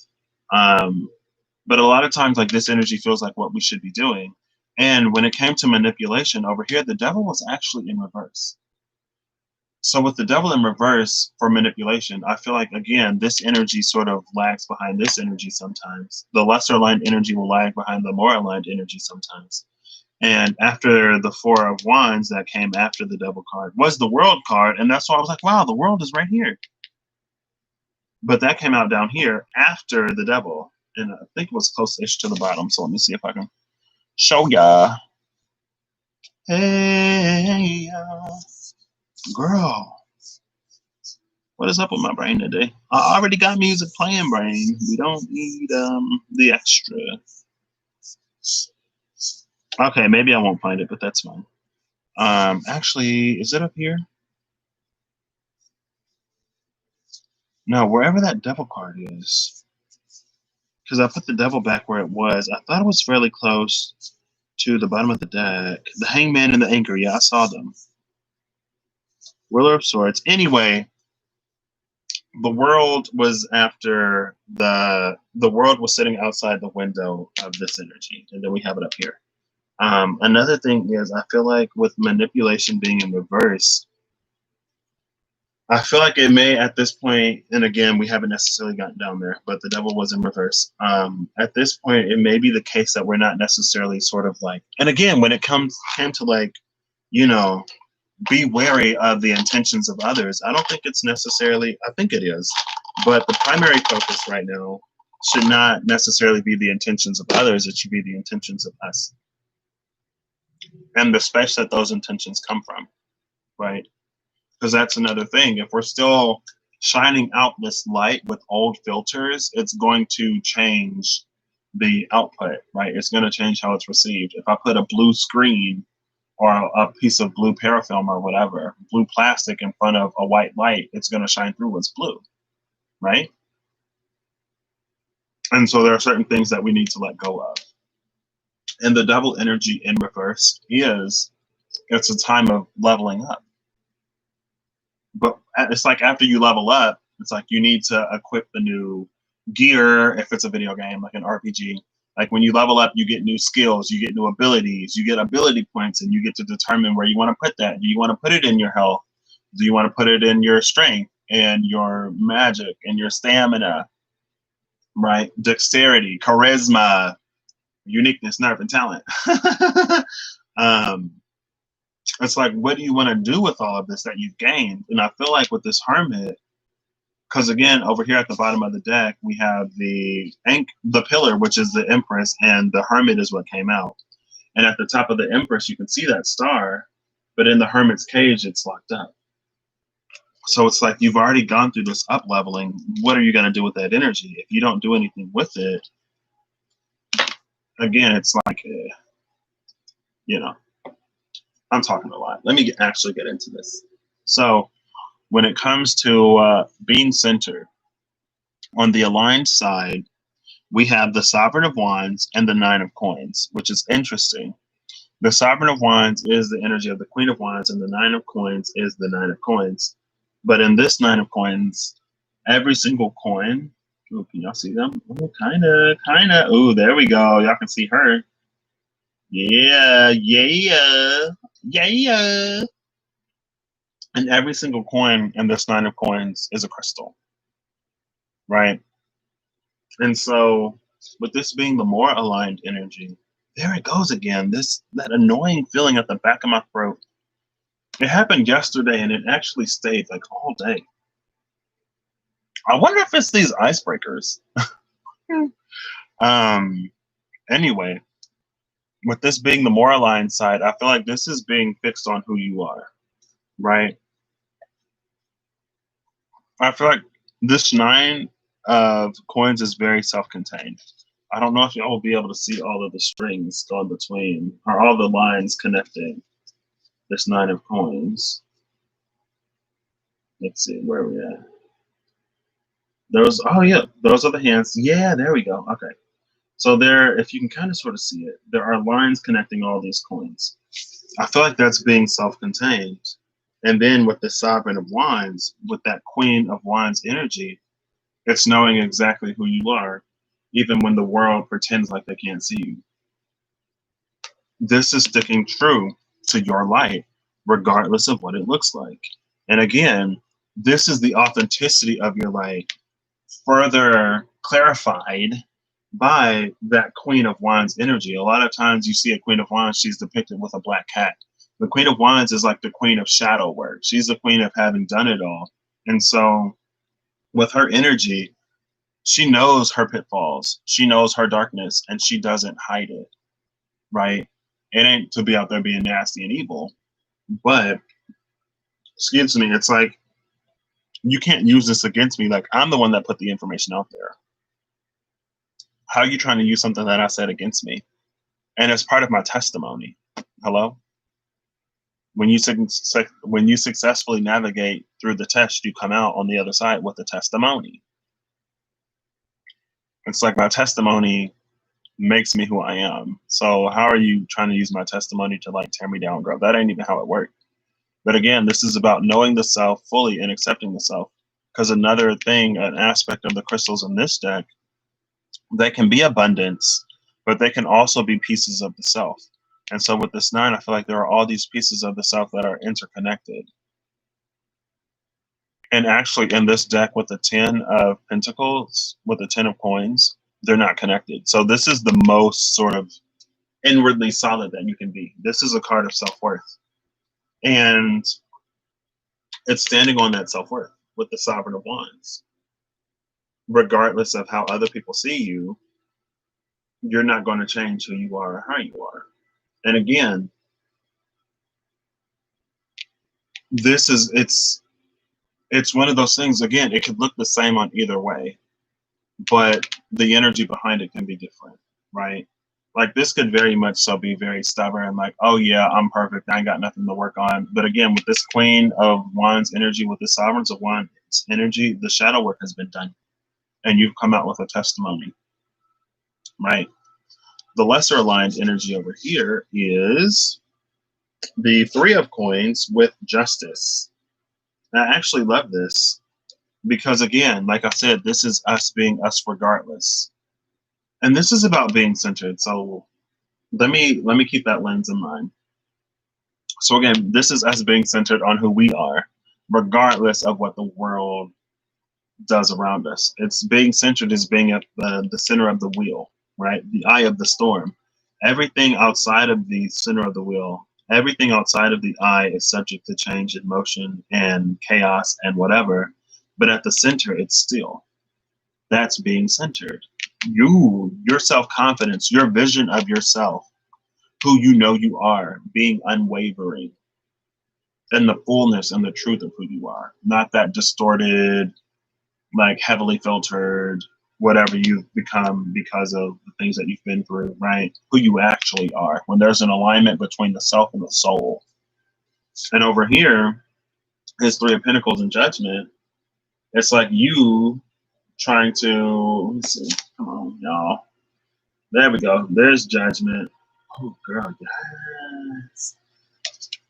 But a lot of times, like, this energy feels like what we should be doing. And when it came to manipulation over here, the devil was actually in reverse. So with the devil in reverse for manipulation, I feel like, again, this energy sort of lags behind this energy sometimes. The lesser aligned energy will lag behind the more aligned energy sometimes. And after the Four of Wands that came after the Devil card was the World card. And that's why I was like, wow, the World is right here. But that came out down here after the Devil. And I think it was close-ish to the bottom. So let me see if I can show ya. Hey, girl. What is up with my brain today? I already got music playing, brain. We don't need the extra. Okay, maybe I won't find it, but that's fine. Actually, is it up here? No, wherever that Devil card is. Because I put the Devil back where it was. I thought it was fairly close to the bottom of the deck. The Hangman and the Anchor, yeah, I saw them. Ruler of Swords. Anyway, the World was after the World was sitting outside the window of this energy, and then we have it up here. Another thing is, I feel like with manipulation being in reverse, I feel like it may at this point, and again, we haven't necessarily gotten down there, but the Devil was in reverse. At this point, it may be the case that we're not necessarily sort of like, and again, when it came to like, you know, be wary of the intentions of others. I don't think it's necessarily, I think it is, but the primary focus right now should not necessarily be the intentions of others. It should be the intentions of us and the space that those intentions come from, right? Because that's another thing. If we're still shining out this light with old filters, it's going to change the output, right? It's going to change how it's received. If I put a blue screen or a piece of blue parafilm or whatever, blue plastic in front of a white light, it's going to shine through what's blue, right? And so there are certain things that we need to let go of. And the Devil energy in reverse it's a time of leveling up. But it's like after you level up, it's like you need to equip the new gear if it's a video game, like an RPG. Like when you level up, you get new skills, you get new abilities, you get ability points, and you get to determine where you want to put that. Do you want to put it in your health? Do you want to put it in your strength and your magic and your stamina, right? Dexterity, charisma, uniqueness, nerve, and talent. It's like, what do you want to do with all of this that you've gained? And I feel like with this Hermit, because again, over here at the bottom of the deck, we have the pillar, which is the Empress, and the Hermit is what came out. And at the top of the Empress, you can see that star, but in the Hermit's cage, it's locked up. So it's like you've already gone through this up leveling. What are you going to do with that energy? If you don't do anything with it, again, it's like, you know, I'm talking a lot. Let me actually get into this. So when it comes to being centered, on the aligned side, we have the Sovereign of Wands and the Nine of Coins, which is interesting. The Sovereign of Wands is the energy of the Queen of Wands, and the Nine of Coins is the Nine of Coins. But in this Nine of Coins, every single coin, ooh, can y'all see them? Oh, kind of. Ooh, there we go. Y'all can see her. Yeah. And every single coin in this 9 of coins is a crystal, right? And so, with this being the more aligned energy, there it goes again. That annoying feeling at the back of my throat. It happened yesterday, and it actually stayed like all day. I wonder if it's these icebreakers. um. Anyway, with this being the more aligned side, I feel like this is being fixed on who you are, right? I feel like this 9 of coins is very self-contained. I don't know if y'all will be able to see all of the strings going between, or all the lines connecting this 9 of coins. Let's see, where are we at? Those, oh yeah, those are the hands. Yeah, there we go. Okay. So there, if you can kind of sort of see it, there are lines connecting all these coins. I feel like that's being self-contained. And then with the Sovereign of Wands, with that Queen of Wands energy, it's knowing exactly who you are, even when the world pretends like they can't see you. This is sticking true to your light, regardless of what it looks like. And again, this is the authenticity of your light, further clarified by that Queen of Wands energy. A lot of times you see a Queen of Wands, she's depicted with a black cat. The Queen of Wands is like the queen of shadow work. She's the queen of having done it all. And so with her energy, she knows her pitfalls, she knows her darkness, and she doesn't hide it, right? It ain't to be out there being nasty and evil, but excuse me, it's like you can't use this against me. Like, I'm the one that put the information out there. How are you trying to use something that I said against me? And it's part of my testimony. Hello? When you successfully navigate through the test, you come out on the other side with a testimony. It's like my testimony makes me who I am. So how are you trying to use my testimony to like tear me down, girl? That ain't even how it worked. But again, this is about knowing the self fully and accepting the self. Because another thing, an aspect of the crystals in this deck, they can be abundance, but they can also be pieces of the self. And so with this 9, I feel like there are all these pieces of the self that are interconnected. And actually in this deck with the 10 of Pentacles, with the 10 of coins, they're not connected. So this is the most sort of inwardly solid that you can be. This is a card of self-worth. And it's standing on that self-worth with the Sovereign of Wands. Regardless of how other people see you, you're not going to change who you are or how you are. And again, this is it's one of those things. Again, it could look the same on either way, but the energy behind it can be different, right? Like this could very much so be very stubborn, like, oh yeah, I'm perfect, I ain't got nothing to work on. But again, with this Queen of Wands energy, with the Sovereigns of Wands energy, the shadow work has been done, and you've come out with a testimony, right? The lesser aligned energy over here is the 3 of coins with Justice. And I actually love this because, again, like I said, this is us being us regardless. And this is about being centered. So let me keep that lens in mind. So again, this is us being centered on who we are, regardless of what the world does around us. It's being centered is being at the center of the wheel, right? The eye of the storm. Everything outside of the center of the wheel, everything outside of the eye is subject to change and motion and chaos and whatever. But at the center, it's still. That's being centered. Your self-confidence, your vision of yourself, who you know you are, being unwavering, and the fullness and the truth of who you are, not that distorted, like heavily filtered, whatever you've become because of the things that you've been through, right? Who you actually are, when there's an alignment between the self and the soul. And over here is 3 of Pentacles and Judgment. It's like you trying to, let me see, come on, y'all. There we go. There's Judgment. Oh, girl, yes.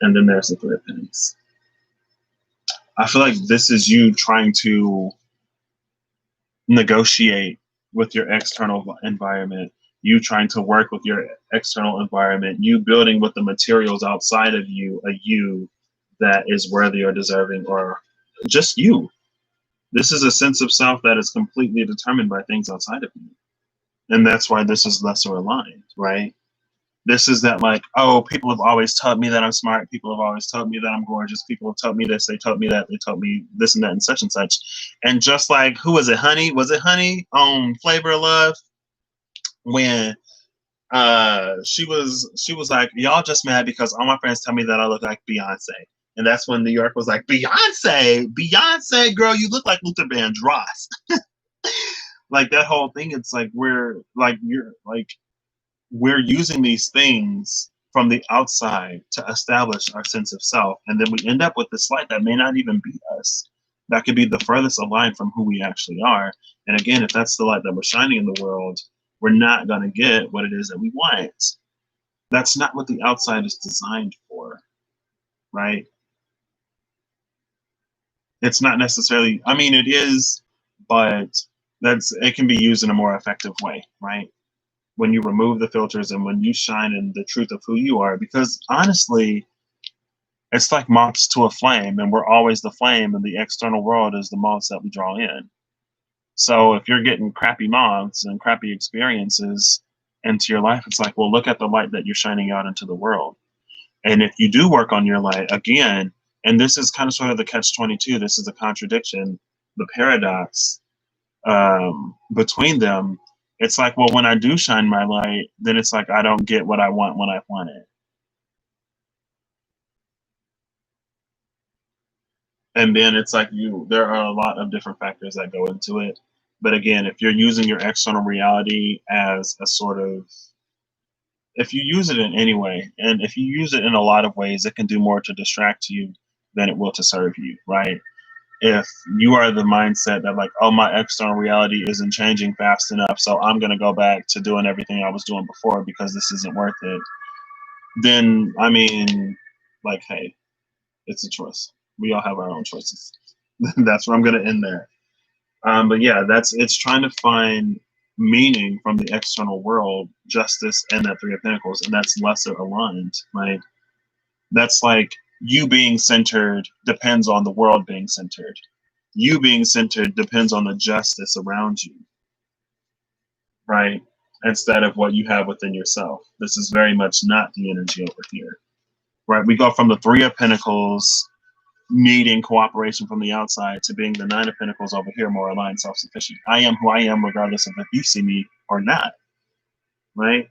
And then there's the 3 of Pentacles. I feel like this is you trying to negotiate with your external environment, you trying to work with your external environment, you building with the materials outside of you, a you that is worthy or deserving, or just you. This is a sense of self that is completely determined by things outside of you. And that's why this is lesser aligned, right? This is that, like, oh, people have always told me that I'm smart. People have always told me that I'm gorgeous. People have told me this. They told me that. They told me this and that and such and such. And just like, who was it, Honey? Was it Honey on Flavor of Love? When she was like, y'all just mad because all my friends tell me that I look like Beyonce. And that's when New York was like, Beyonce, girl, you look like Luther Vandross. Like that whole thing, it's like we're using these things from the outside to establish our sense of self, and then we end up with this light that may not even be us. That could be the furthest aligned from who we actually are. And again, if that's the light that we're shining in the world, we're not going to get what it is that we want. That's not what the outside is designed for, right? It's not necessarily, I mean, it is, but it can be used in a more effective way, right? When you remove the filters and when you shine in the truth of who you are, because honestly, it's like moths to a flame, and we're always the flame, and the external world is the moths that we draw in. So if you're getting crappy moths and crappy experiences into your life, it's like, well, look at the light that you're shining out into the world. And if you do work on your light, again, and this is kind of sort of the catch-22, this is the contradiction, the paradox between them. It's like, well, when I do shine my light, then it's like I don't get what I want when I want it. And then it's like there are a lot of different factors that go into it. But again, if you're using your external reality as a sort of, if you use it in any way, and if you use it in a lot of ways, it can do more to distract you than it will to serve you, right? If you are the mindset that like, oh, my external reality isn't changing fast enough, so I'm going to go back to doing everything I was doing before because this isn't worth it, then, I mean, like, hey, it's a choice. We all have our own choices. That's where I'm going to end there. But yeah, it's trying to find meaning from the external world, justice, and that Three of Pentacles, and that's lesser aligned, right? That's like you being centered depends on the world being centered. You being centered depends on the justice around you, right? Instead of what you have within yourself. This is very much not the energy over here, right? We go from the Three of Pentacles needing cooperation from the outside to being the Nine of Pentacles over here, more aligned, self-sufficient. I am who I am regardless of if you see me or not, right?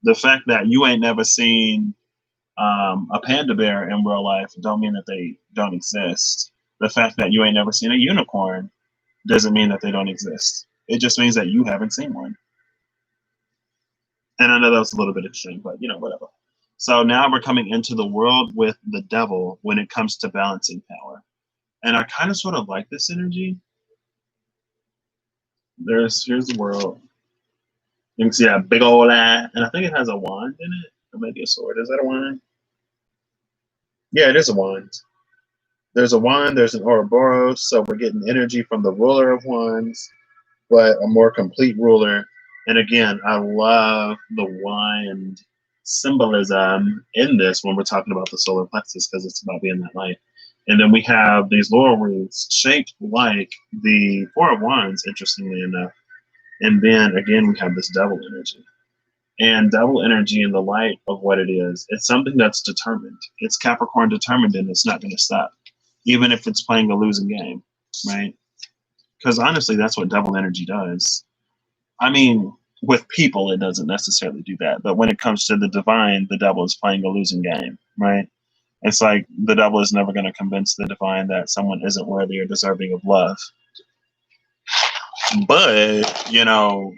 The fact that you ain't never seen a panda bear in real life don't mean that they don't exist. The fact that you ain't never seen a unicorn doesn't mean that they don't exist. It just means that you haven't seen one. And I know that was a little bit extreme, but whatever. So now we're coming into the world with the devil when it comes to balancing power. And I kind of sort of like this energy. Here's the world. You can see that big old eye, and I think it has a wand in it, or maybe a sword. Is that a wand? Yeah, it is a wand. There's a wand, there's an Ouroboros, so we're getting energy from the ruler of wands, but a more complete ruler. And again, I love the wand symbolism in this when we're talking about the solar plexus, because it's about being that light. And then we have these laurel roots shaped like the Four of Wands, interestingly enough. And then again, we have this devil energy. And devil energy in the light of what it is, it's something that's determined. It's Capricorn determined, and it's not going to stop, even if it's playing a losing game, right? Because honestly, that's what devil energy does. I mean, with people, it doesn't necessarily do that. But when it comes to the divine, the devil is playing a losing game, right? It's like the devil is never going to convince the divine that someone isn't worthy or deserving of love. But,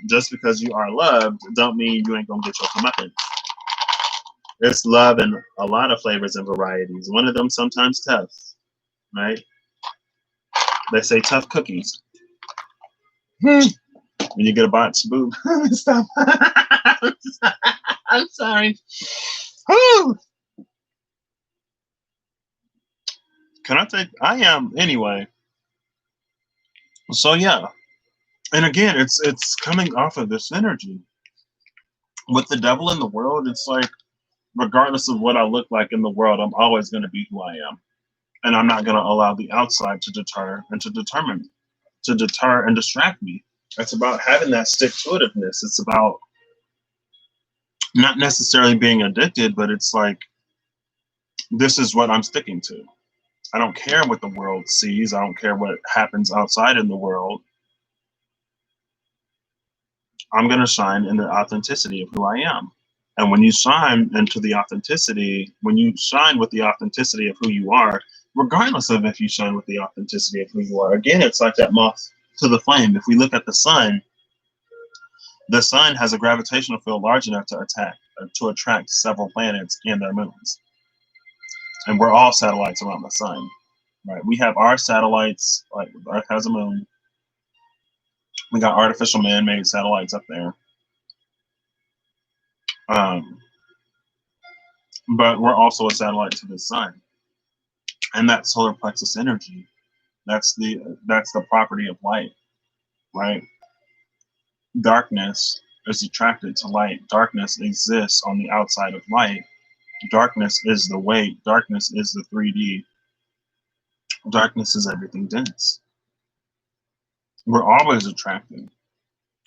just because you are loved, don't mean you ain't going to get your comeuppance. There's love in a lot of flavors and varieties. One of them sometimes tough, right? They say tough cookies. When you get a botched boob. Stop. I'm sorry. Whew. I am anyway. So yeah. And again, it's coming off of this energy. With the devil in the world, it's like regardless of what I look like in the world, I'm always going to be who I am. And I'm not going to allow the outside to deter and distract me. It's about having that stick to itiveness. It's about not necessarily being addicted, but it's like, this is what I'm sticking to. I don't care what the world sees. I don't care what happens outside in the world. I'm going to shine in the authenticity of who I am. And when you shine into the authenticity, when you shine with the authenticity of who you are, regardless of if you shine with the authenticity of who you are, again, it's like that moth to the flame. If we look at the sun has a gravitational field large enough to attract several planets and their moons. And we're all satellites around the sun, right? We have our satellites, like Earth has a moon. We got artificial man-made satellites up there. But we're also a satellite to the sun. And that solar plexus energy, that's the property of light, right? Darkness is attracted to light. Darkness exists on the outside of light. Darkness is the weight. Darkness is the 3D. Darkness is everything dense. We're always attracting.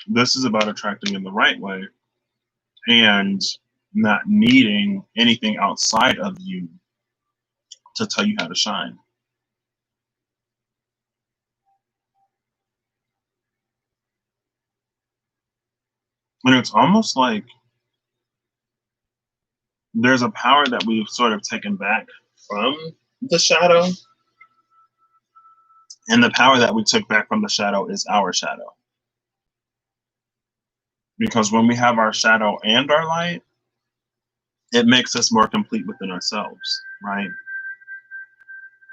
This is about attracting in the right way and not needing anything outside of you to tell you how to shine. And it's almost like there's a power that we've sort of taken back from the shadow. And the power that we took back from the shadow is our shadow. Because when we have our shadow and our light, it makes us more complete within ourselves, right?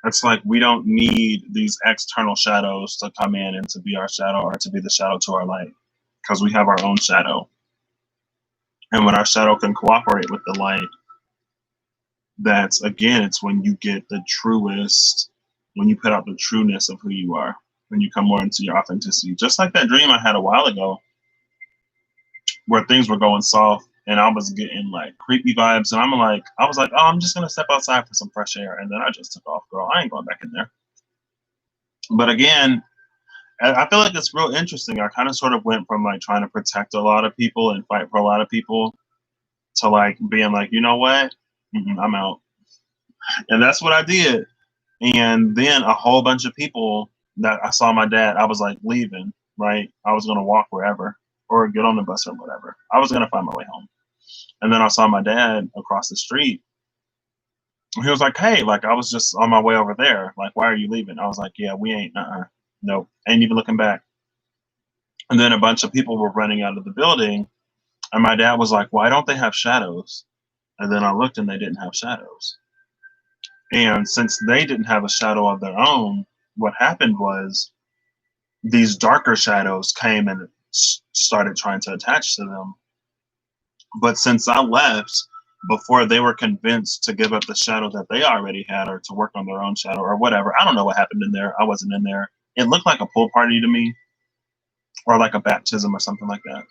It's like we don't need these external shadows to come in and to be our shadow or to be the shadow to our light, because we have our own shadow. And when our shadow can cooperate with the light, that's, again, it's when you get the truest, when you put out the trueness of who you are, when you come more into your authenticity. Just like that dream I had a while ago where things were going soft and I was getting like creepy vibes. And I was like, oh, I'm just going to step outside for some fresh air. And then I just took off, girl. I ain't going back in there. But again, I feel like it's real interesting. I kind of sort of went from like trying to protect a lot of people and fight for a lot of people to like being like, you know what? I'm out. And that's what I did. And then a whole bunch of people that I saw my dad, I was like leaving, right? I was going to walk wherever or get on the bus or whatever. I was going to find my way home. And then I saw my dad across the street. He was like, hey, like I was just on my way over there. Like, why are you leaving? I was like, yeah, we ain't, nope, ain't even looking back. And then a bunch of people were running out of the building. And my dad was like, why don't they have shadows? And then I looked and they didn't have shadows. And since they didn't have a shadow of their own, what happened was these darker shadows came and started trying to attach to them. But since I left before they were convinced to give up the shadow that they already had or to work on their own shadow or whatever, I don't know what happened in there. I wasn't in there. It looked like a pool party to me or like a baptism or something like that.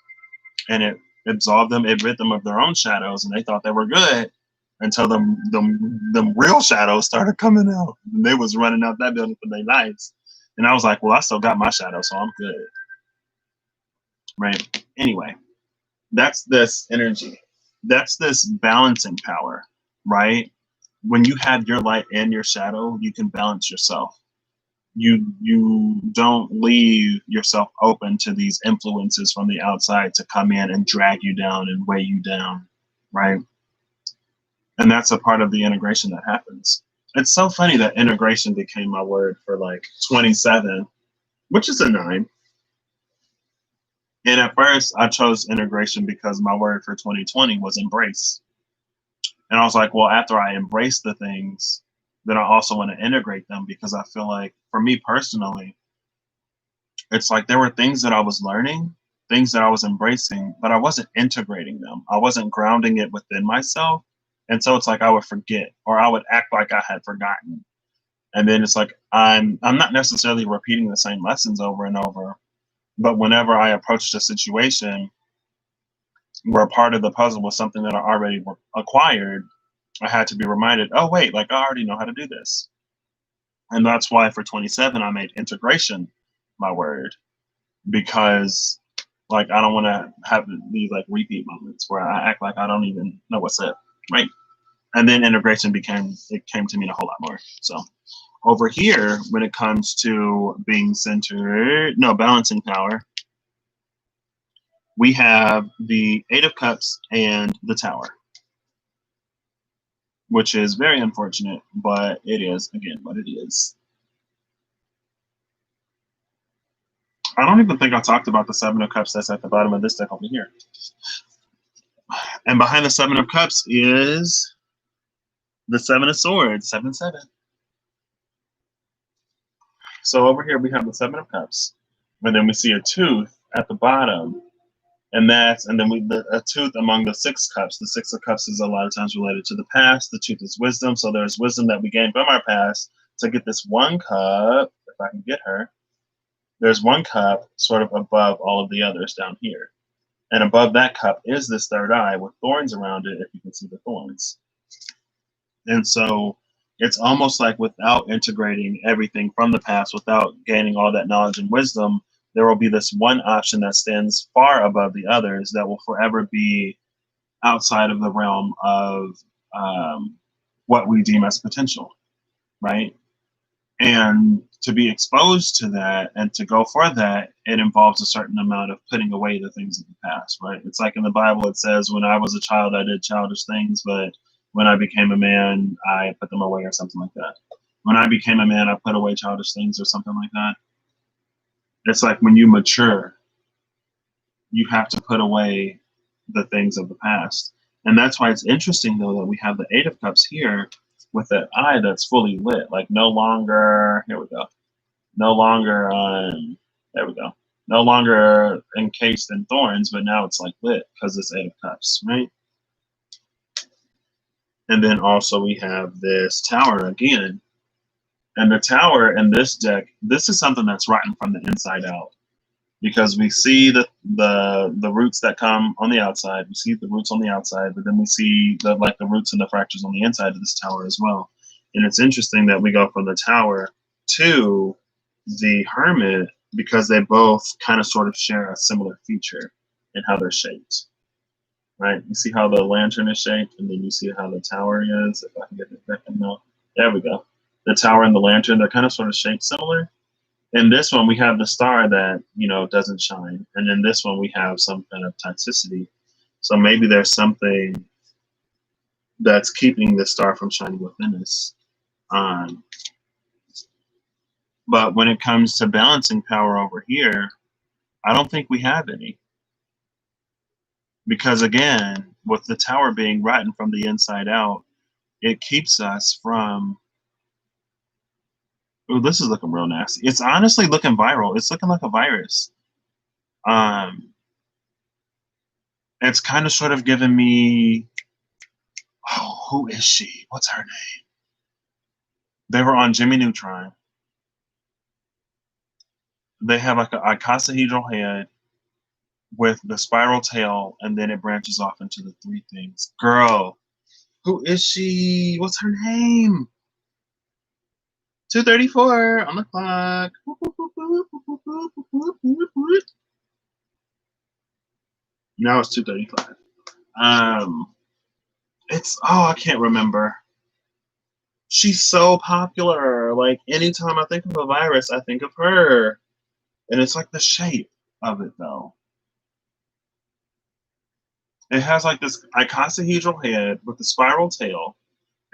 And it absolved them, it rid them of their own shadows, and they thought they were good until them real shadows started coming out. And they was running out that building for their lives. And I was like, well, I still got my shadow, so I'm good. Right? Anyway, that's this energy. That's this balancing power, right? When you have your light and your shadow, you can balance yourself. You don't leave yourself open to these influences from the outside to come in and drag you down and weigh you down, right? And that's a part of the integration that happens. It's so funny that integration became my word for like 27, which is a 9. And at first I chose integration because my word for 2020 was embrace. And I was like, well, after I embrace the things, then I also want to integrate them, because I feel like for me personally, it's like there were things that I was learning, things that I was embracing, but I wasn't integrating them. I wasn't grounding it within myself. And so it's like I would forget, or I would act like I had forgotten. And then it's like I'm not necessarily repeating the same lessons over and over, but whenever I approached a situation, where part of the puzzle was something that I already acquired, I had to be reminded, oh, wait, like I already know how to do this. And that's why for 27, I made integration my word, because like I don't want to have these like repeat moments where I act like I don't even know what's up, right? And then integration came to mean a whole lot more. So over here, when it comes to being centered, no, balancing power, we have the Eight of Cups and the Tower, which is very unfortunate, but it is, again, what it is. I don't even think I talked about the Seven of Cups that's at the bottom of this deck over here. And behind the Seven of Cups is the Seven of Swords, 7-7. So over here we have the Seven of Cups, and then we see a tooth at the bottom, and then a tooth among the Six Cups. The Six of Cups is a lot of times related to the past. The tooth is wisdom, so there's wisdom that we gain from our past to get this one cup. If I can get her, there's one cup sort of above all of the others down here, and above that cup is this third eye with thorns around it. If you can see the thorns. And so it's almost like without integrating everything from the past, without gaining all that knowledge and wisdom, there will be this one option that stands far above the others that will forever be outside of the realm of what we deem as potential, right? And to be exposed to that and to go for that, it involves a certain amount of putting away the things of the past, right? It's like in the Bible, it says, when I was a child, I did childish things, but when I became a man, I put them away, or something like that. When I became a man, I put away childish things, or something like that. It's like when you mature, you have to put away the things of the past. And that's why it's interesting, though, that we have the Eight of Cups here with that eye that's fully lit. Like no longer, here we go, no longer there we go, no longer encased in thorns, but now it's like lit because it's Eight of Cups, right? And then also we have this Tower again. And the Tower in this deck, this is something that's rotten from the inside out, because we see the roots that come on the outside. We see the roots on the outside, but then we see the roots and the fractures on the inside of this Tower as well. And it's interesting that we go from the Tower to the Hermit, because they both kind of sort of share a similar feature in how they're shaped, right? You see how the lantern is shaped, and then you see how the Tower is. If I can get it back in now, there we go. The Tower and the lantern, they're kind of sort of shaped similar. In this one, we have the star that, doesn't shine. And in this one, we have some kind of toxicity. So maybe there's something that's keeping the star from shining within us. But when it comes to balancing power over here, I don't think we have any. Because again, with the Tower being rotten from the inside out, it keeps us from... Oh, this is looking real nasty. It's honestly looking viral. It's looking like a virus. It's kind of sort of giving me... Oh, who is she? What's her name? They were on Jimmy Neutron. They have like a icosahedral head with the spiral tail, and then it branches off into the three things. Girl, who is she? What's her name? 2:34 on the clock. Now it's 2:35. I can't remember. She's so popular. Like anytime I think of a virus, I think of her. And it's like the shape of it, though. It has like this icosahedral head with the spiral tail,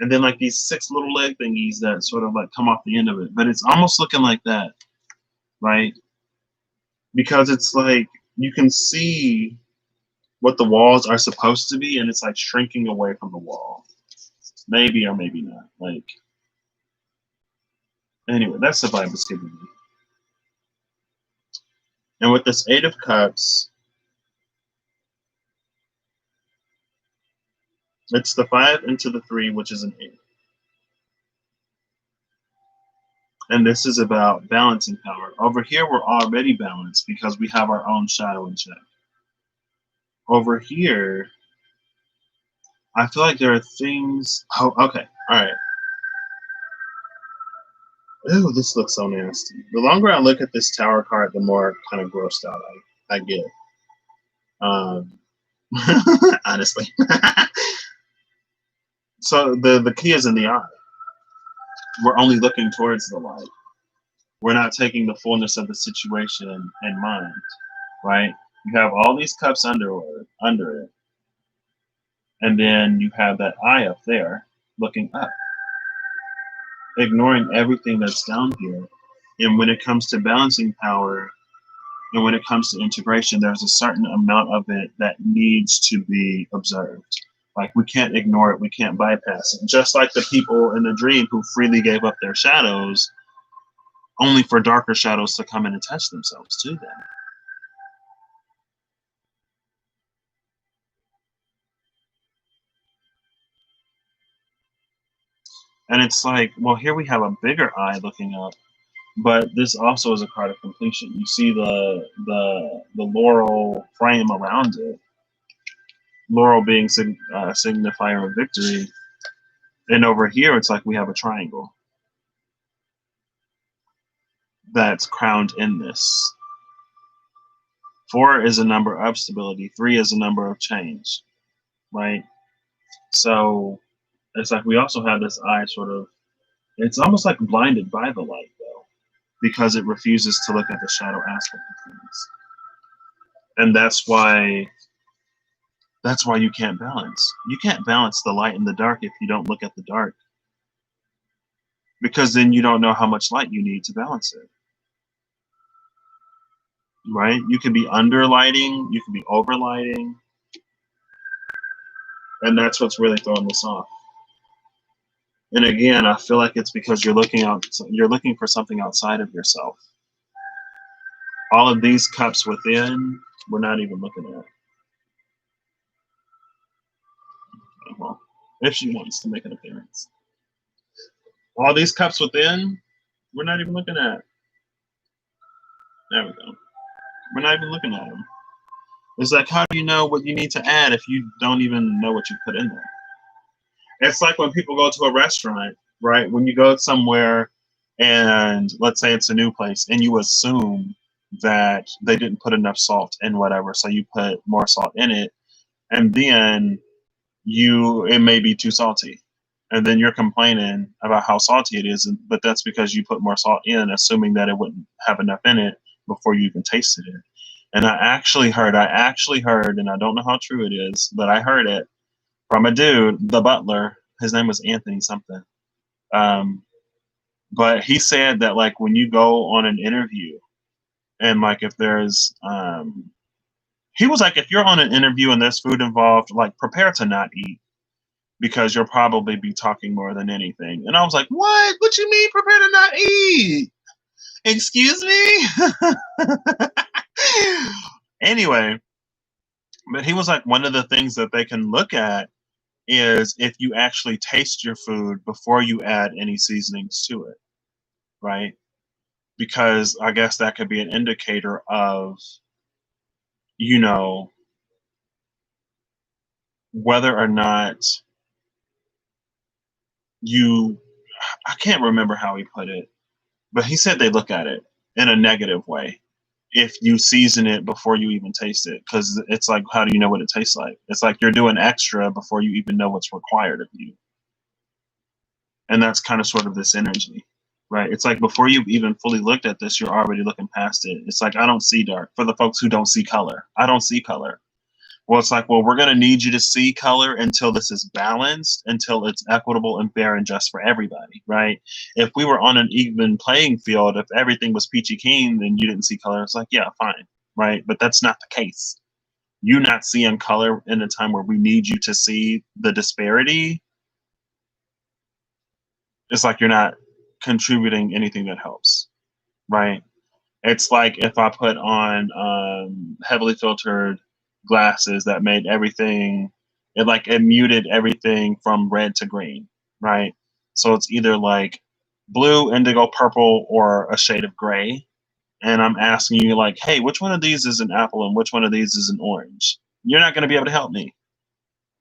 and then like these 6 little leg thingies that sort of like come off the end of it. But it's almost looking like that, right? Because it's like you can see what the walls are supposed to be, and it's like shrinking away from the wall. Maybe or maybe not. Like, anyway, that's the vibe it's giving me. And with this Eight of Cups, it's the 5 into the 3, which is an 8. And this is about balancing power. Over here, we're already balanced because we have our own shadow in check. over here, I feel like there are things. Oh, okay. All right. Ooh, this looks so nasty. The longer I look at this tower card, the more kind of grossed out I get. Um, honestly. So the key is in the eye. We're only looking towards the light. We're not taking the fullness of the situation in mind, right? You have all these cups under it, and then you have that eye up there looking up, ignoring everything that's down here. And when it comes to balancing power, and when it comes to integration, there's a certain amount of it that needs to be observed. Like, we can't ignore it, we can't bypass it. Just like the people in the dream who freely gave up their shadows, only for darker shadows to come in and attach themselves to them. And it's like, well, here we have a bigger eye looking up, but this also is a card of completion. You see the laurel frame around it, laurel being signifier of victory, and over here it's like we have a triangle that's crowned in this. 4 is a number of stability. 3 is a number of change, right? So it's like we also have this eye sort of. It's almost like blinded by the light, though, because it refuses to look at the shadow aspect of things. And that's why you can't balance. You can't balance the light and the dark if you don't look at the dark, because then you don't know how much light you need to balance it. Right? You can be underlighting, you can be overlighting, and that's what's really throwing this off. And again, I feel like it's because you're looking for something outside of yourself. All of these cups within, we're not even looking at. Well, if she wants to make an appearance. All these cups within, we're not even looking at. There we go. We're not even looking at them. It's like, how do you know what you need to add if you don't even know what you put in there? It's like when people go to a restaurant, right? When you go somewhere and let's say it's a new place and you assume that they didn't put enough salt in whatever, so you put more salt in it, and then it may be too salty. And then you're complaining about how salty it is, but that's because you put more salt in, assuming that it wouldn't have enough in it before you even tasted it. And I actually heard, and I don't know how true it is, but I heard it from a dude, the butler. His name was Anthony something. But he said that, like, when you go on an interview and like if there's he was like, if you're on an interview and there's food involved, like, prepare to not eat, because you'll probably be talking more than anything. And I was like, what you mean prepare to not eat? Excuse me? Anyway, but he was like, one of the things that they can look at is if you actually taste your food before you add any seasonings to it, right? Because I guess that could be an indicator of, you know, whether or not I can't remember how he put it, but he said they look at it in a negative way if you season it before you even taste it, because it's like, how do you know what it tastes like? It's like you're doing extra before you even know what's required of you. And that's kind of sort of this energy, right? It's like before you've even fully looked at this, you're already looking past it. It's like, I don't see dark. For the folks who don't see color, I don't see color. Well, it's like, well, we're going to need you to see color until this is balanced, until it's equitable and fair and just for everybody, right? If we were on an even playing field, if everything was peachy keen, then you didn't see color. It's like, yeah, fine, right? But that's not the case. You not seeing color in a time where we need you to see the disparity, it's like you're not contributing anything that helps, right? It's like if I put on heavily filtered glasses that made everything, it muted everything from red to green, right? So it's either like blue, indigo, purple, or a shade of gray. And I'm asking you, like, hey, which one of these is an apple and which one of these is an orange? you're not going to be able to help me,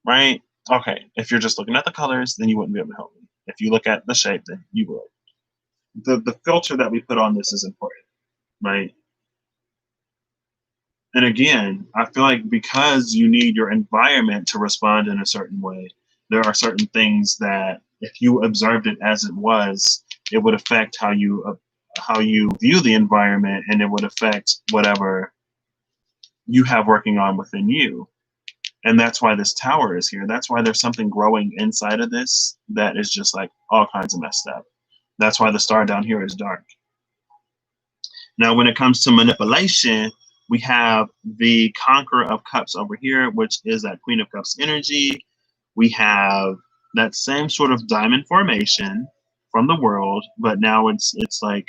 right? Okay, if you're just looking at the colors, then you wouldn't be able to help me. If you look at the shape, then you would. The filter that we put on this is important, right? And again, I feel like because you need your environment to respond in a certain way, there are certain things that if you observed it as it was, it would affect how you view the environment, and it would affect whatever you have working on within you. And that's why this tower is here. That's why there's something growing inside of this that is just like all kinds of messed up. That's why the star down here is dark. Now, when it comes to manipulation, we have the Conqueror of Cups over here, which is that Queen of Cups energy. We have that same sort of diamond formation from the world, but now it's like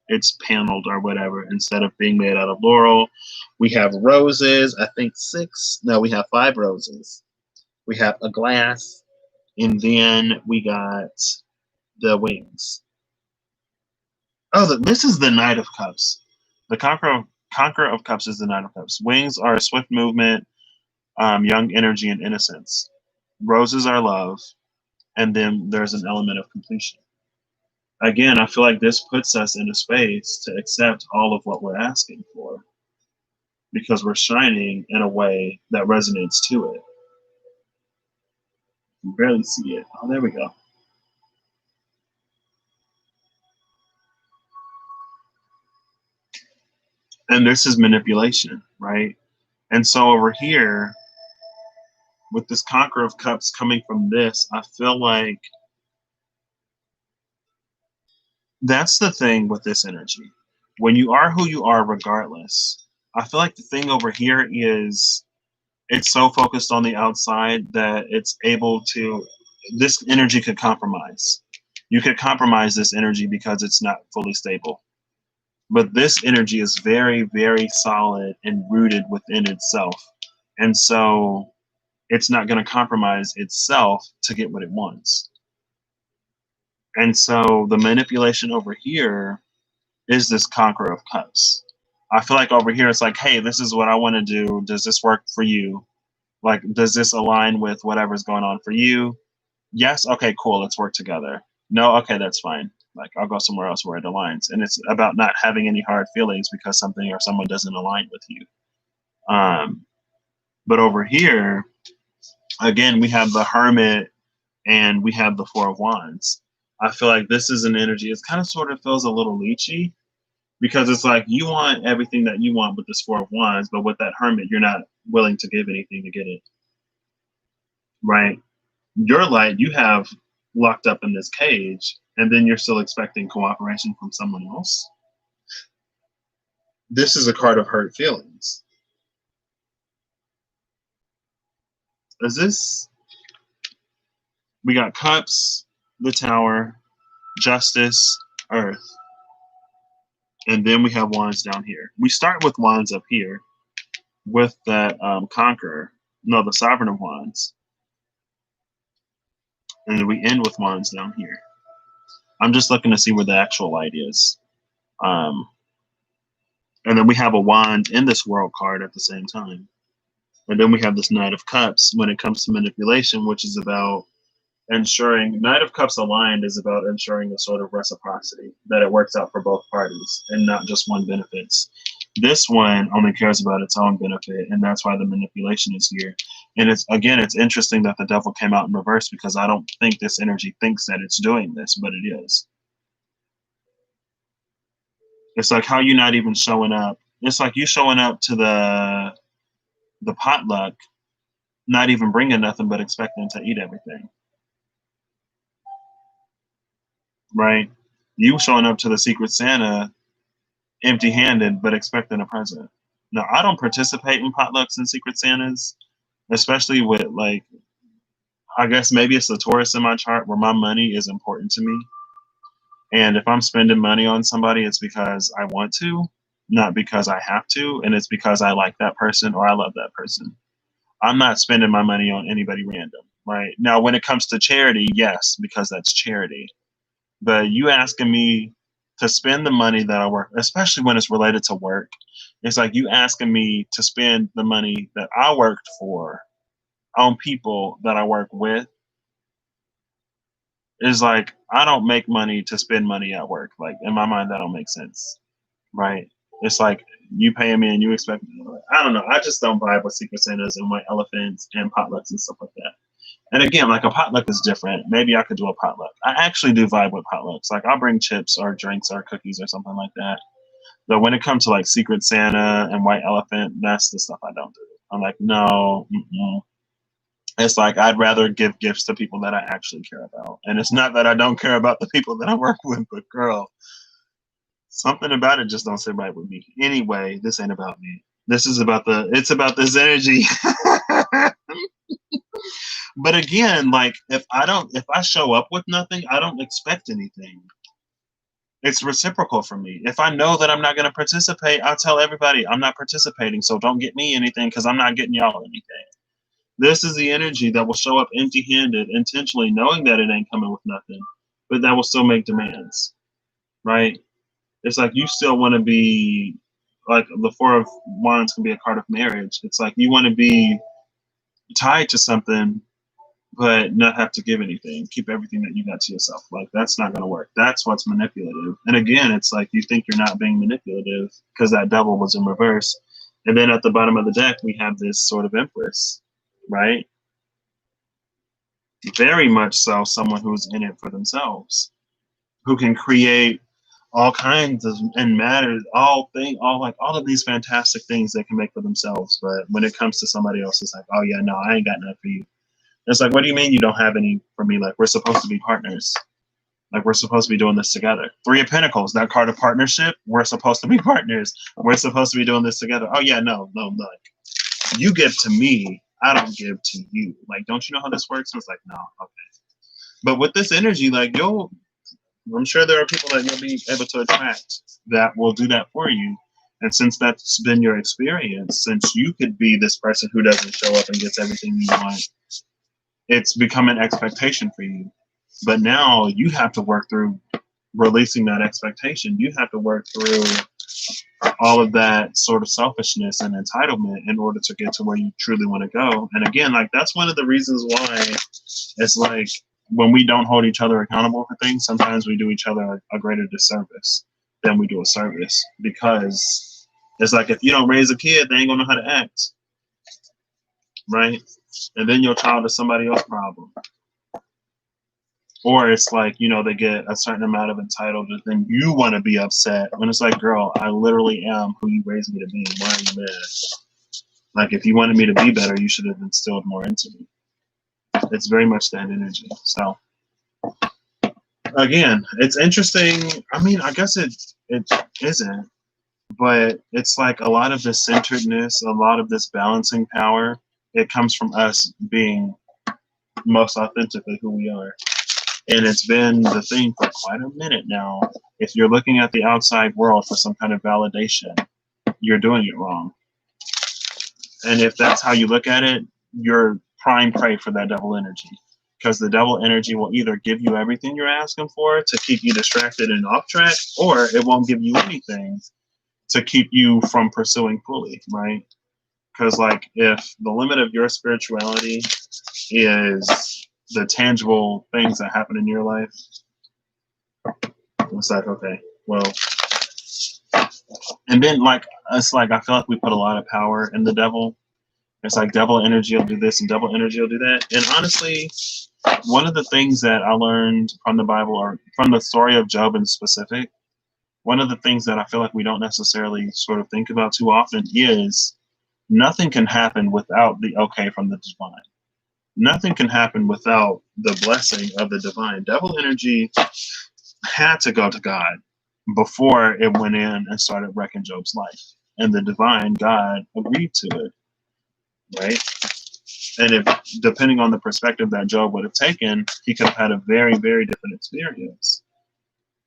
it's paneled or whatever instead of being made out of laurel. We have roses, I think 6. No, we have 5 roses. We have a glass, and then we got the wings. Oh, this is the Knight of Cups. The Conqueror of Cups is the Knight of Cups. Wings are swift movement, young energy, and innocence. Roses are love, and then there's an element of completion. Again, I feel like this puts us in a space to accept all of what we're asking for because we're shining in a way that resonates to it. You can barely see it. Oh, there we go. And this is manipulation, right? And so over here, with this Conqueror of Cups coming from this, I feel like that's the thing with this energy. When you are who you are, regardless, I feel like the thing over here is it's so focused on the outside that it's able to, this energy could compromise. You could compromise this energy because it's not fully stable. But this energy is very, very solid and rooted within itself. And so it's not going to compromise itself to get what it wants. And so the manipulation over here is this Conqueror of Cups. I feel like over here it's like, hey, this is what I want to do. Does this work for you? Like, does this align with whatever's going on for you? Yes. Okay, cool. Let's work together. No. Okay, that's fine. Like, I'll go somewhere else where it aligns. And it's about not having any hard feelings because something or someone doesn't align with you. But over here, again, we have the Hermit and we have the Four of Wands. I feel like this is an energy. It kind of sort of feels a little leechy because it's like you want everything that you want with this Four of Wands, but with that Hermit, you're not willing to give anything to get it. Right? Your light, you have locked up in this cage, and then you're still expecting cooperation from someone else. This is a card of hurt feelings. Is this? We got Cups, the Tower, Justice, Earth, and then we have Wands down here. We start with Wands up here with that Conqueror, no, the Sovereign of Wands. And then we end with Wands down here. I'm just looking to see where the actual light is. And then we have a Wand in this World card at the same time. And then we have this Knight of Cups when it comes to manipulation, which is about ensuring, Knight of Cups aligned is about ensuring a sort of reciprocity, that it works out for both parties and not just one benefits. This one only cares about its own benefit, and that's why the manipulation is here. And it's, again, it's interesting that the Devil came out in reverse because I don't think this energy thinks that it's doing this, but it is. It's like how you not even showing up. It's like you showing up to the potluck, not even bringing nothing but expecting to eat everything. Right? You showing up to the Secret Santa empty-handed but expecting a present. Now, I don't participate in potlucks and Secret Santas, especially with, like, I guess maybe it's the Taurus in my chart where my money is important to me. And if I'm spending money on somebody, it's because I want to, not because I have to, and it's because I like that person or I love that person. I'm not spending my money on anybody random, right? Now, when it comes to charity, yes, because that's charity. But you asking me to spend the money that I work, especially when it's related to work, It's like you asking me to spend the money that I worked for on people that I work with. Is like, I don't make money to spend money at work. Like, in my mind, that don't make sense, right? It's like you paying me and you expect me. I don't know. I just don't vibe with Secret Santas and white elephants and potlucks and stuff like that. And again, like a potluck is different. Maybe I could do a potluck. I actually do vibe with potlucks. Like I'll bring chips or drinks or cookies or something like that. But when it comes to like Secret Santa and white elephant, that's the stuff I don't do. I'm like, no. Mm-mm. It's like I'd rather give gifts to people that I actually care about. And it's not that I don't care about the people that I work with, but girl, something about it just don't sit right with me. Anyway, this ain't about me. This is about it's about this energy. But again, like if I show up with nothing, I don't expect anything. It's reciprocal for me. If I know that I'm not going to participate, I'll tell everybody I'm not participating. So don't get me anything because I'm not getting y'all anything. This is the energy that will show up empty-handed, intentionally knowing that it ain't coming with nothing, but that will still make demands, right? It's like you still want to be like the Four of Wands can be a card of marriage. It's like you want to be tied to something, but not have to give anything. Keep everything that you got to yourself. Like that's not going to work. That's what's manipulative. And again, it's like you think you're not being manipulative because that devil was in reverse. And then at the bottom of the deck, we have this sort of Empress, right? Very much so someone who's in it for themselves, who can create all kinds of and matter all of these fantastic things they can make for themselves. But when it comes to somebody else, it's like, oh yeah, no, I ain't got nothing for you. It's like, what do you mean you don't have any for me? Like we're supposed to be partners. Like we're supposed to be doing this together. Three of Pentacles, that card of partnership. We're supposed to be partners. We're supposed to be doing this together. Oh yeah, no, like you give to me, I don't give to you. Like, don't you know how this works? It's like, no, okay. But with this energy, like I'm sure there are people that you'll be able to attract that will do that for you. And since that's been your experience, since you could be this person who doesn't show up and gets everything you want, it's become an expectation for you. But now you have to work through releasing that expectation. You have to work through all of that sort of selfishness and entitlement in order to get to where you truly want to go. And again, like that's one of the reasons why it's like when we don't hold each other accountable for things, sometimes we do each other a greater disservice than we do a service. Because it's like if you don't raise a kid, they ain't gonna know how to act. Right? And then your child is somebody else's problem. Or it's like, they get a certain amount of entitlement, then you want to be upset. When it's like, girl, I literally am who you raised me to be. Why are you mad? Like, if you wanted me to be better, you should have instilled more into me. It's very much that energy. So, again, it's interesting. I mean, I guess it isn't. But it's like a lot of this centeredness, a lot of this balancing power, it comes from us being most authentically who we are. And it's been the thing for quite a minute now. If you're looking at the outside world for some kind of validation, you're doing it wrong. And if that's how you look at it, you're prime prey for that devil energy. Because the devil energy will either give you everything you're asking for to keep you distracted and off track, or it won't give you anything to keep you from pursuing fully, right? Because like if the limit of your spirituality is the tangible things that happen in your life, it's like, okay, well, and then like it's like I feel like we put a lot of power in the devil. It's like devil energy will do this and devil energy will do that. And honestly, one of the things that I learned from the Bible or from the story of Job in specific, one of the things that I feel like we don't necessarily sort of think about too often is nothing can happen without the okay from the divine. Nothing can happen without the blessing of the divine. Devil energy had to go to God before it went in and started wrecking Job's life. And the divine God agreed to it, right? And if, depending on the perspective that Job would have taken, he could have had a very, very different experience.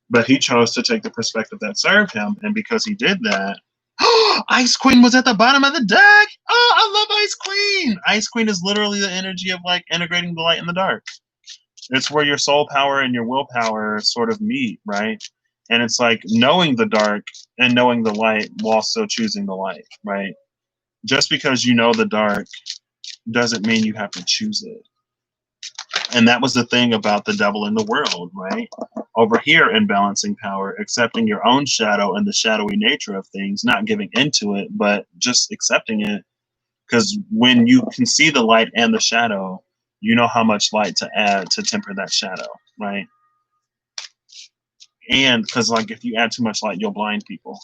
But he chose to take the perspective that served him. And because he did that, Ice Queen was at the bottom of the deck. Oh, I love Ice Queen. Ice Queen is literally the energy of like integrating the light and the dark. It's where your soul power and your willpower sort of meet, right? And it's like knowing the dark and knowing the light while still choosing the light, right? Just because you know the dark doesn't mean you have to choose it. And that was the thing about the devil in the world, right? Over here in balancing power, accepting your own shadow and the shadowy nature of things, not giving into it, but just accepting it. Because when you can see the light and the shadow, you know how much light to add to temper that shadow, right? And because, like, if you add too much light, you'll blind people.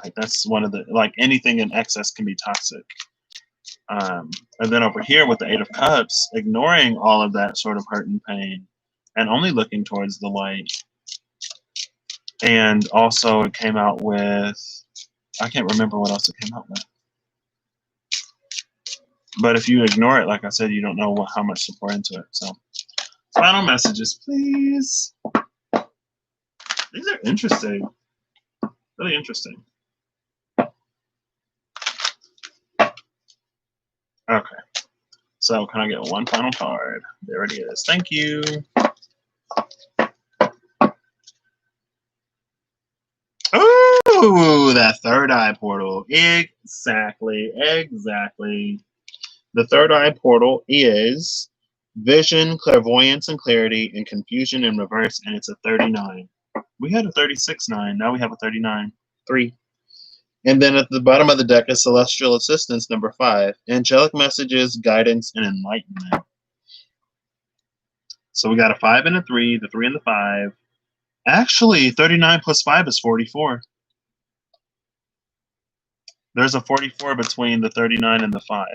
Like, that's one of the, like, anything in excess can be toxic. And then over here with the Eight of Cups, ignoring all of that sort of hurt and pain and only looking towards the light. And also it came out with, I can't remember what else it came out with. But if you ignore it, like I said, you don't know how much to pour into it. So final messages, please. These are interesting. Really interesting. Okay. So can I get one final card? There it is. Thank you. Ooh, that third eye portal. Exactly. The third eye portal is vision, clairvoyance, and clarity, and confusion in reverse, and it's a 39. We had a 36-9. Now we have a 39-3. And then at the bottom of the deck is celestial assistance number 5, angelic messages, guidance, and enlightenment. So we got a 5 and a 3, the 3 and the 5. Actually, 39 plus 5 is 44. There's a 44 between the 39 and the 5.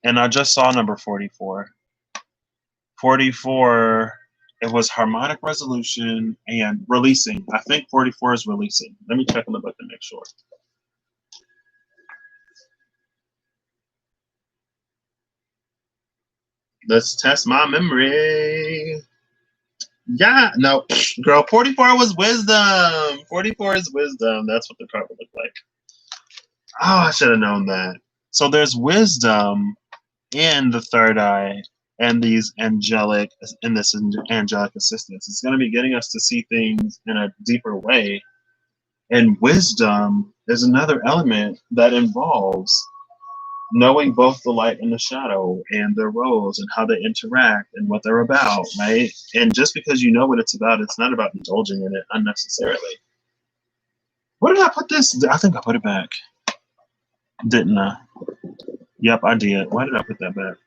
And I just saw number 44. 44, it was harmonic resolution and releasing. I think 44 is releasing. Let me check in the book to make sure. Let's test my memory. Yeah, no, girl, 44 was wisdom. 44 is wisdom. That's what the card would look like. Oh, I should have known that. So there's wisdom in the third eye and these angelic assistance. It's going to be getting us to see things in a deeper way. And wisdom is another element that involves knowing both the light and the shadow and their roles and how they interact and what they're about, right? And just because you know what it's not about indulging in it unnecessarily. Where did I put this? I think I put it back. Didn't I? Yep, I did. Why did I put that back?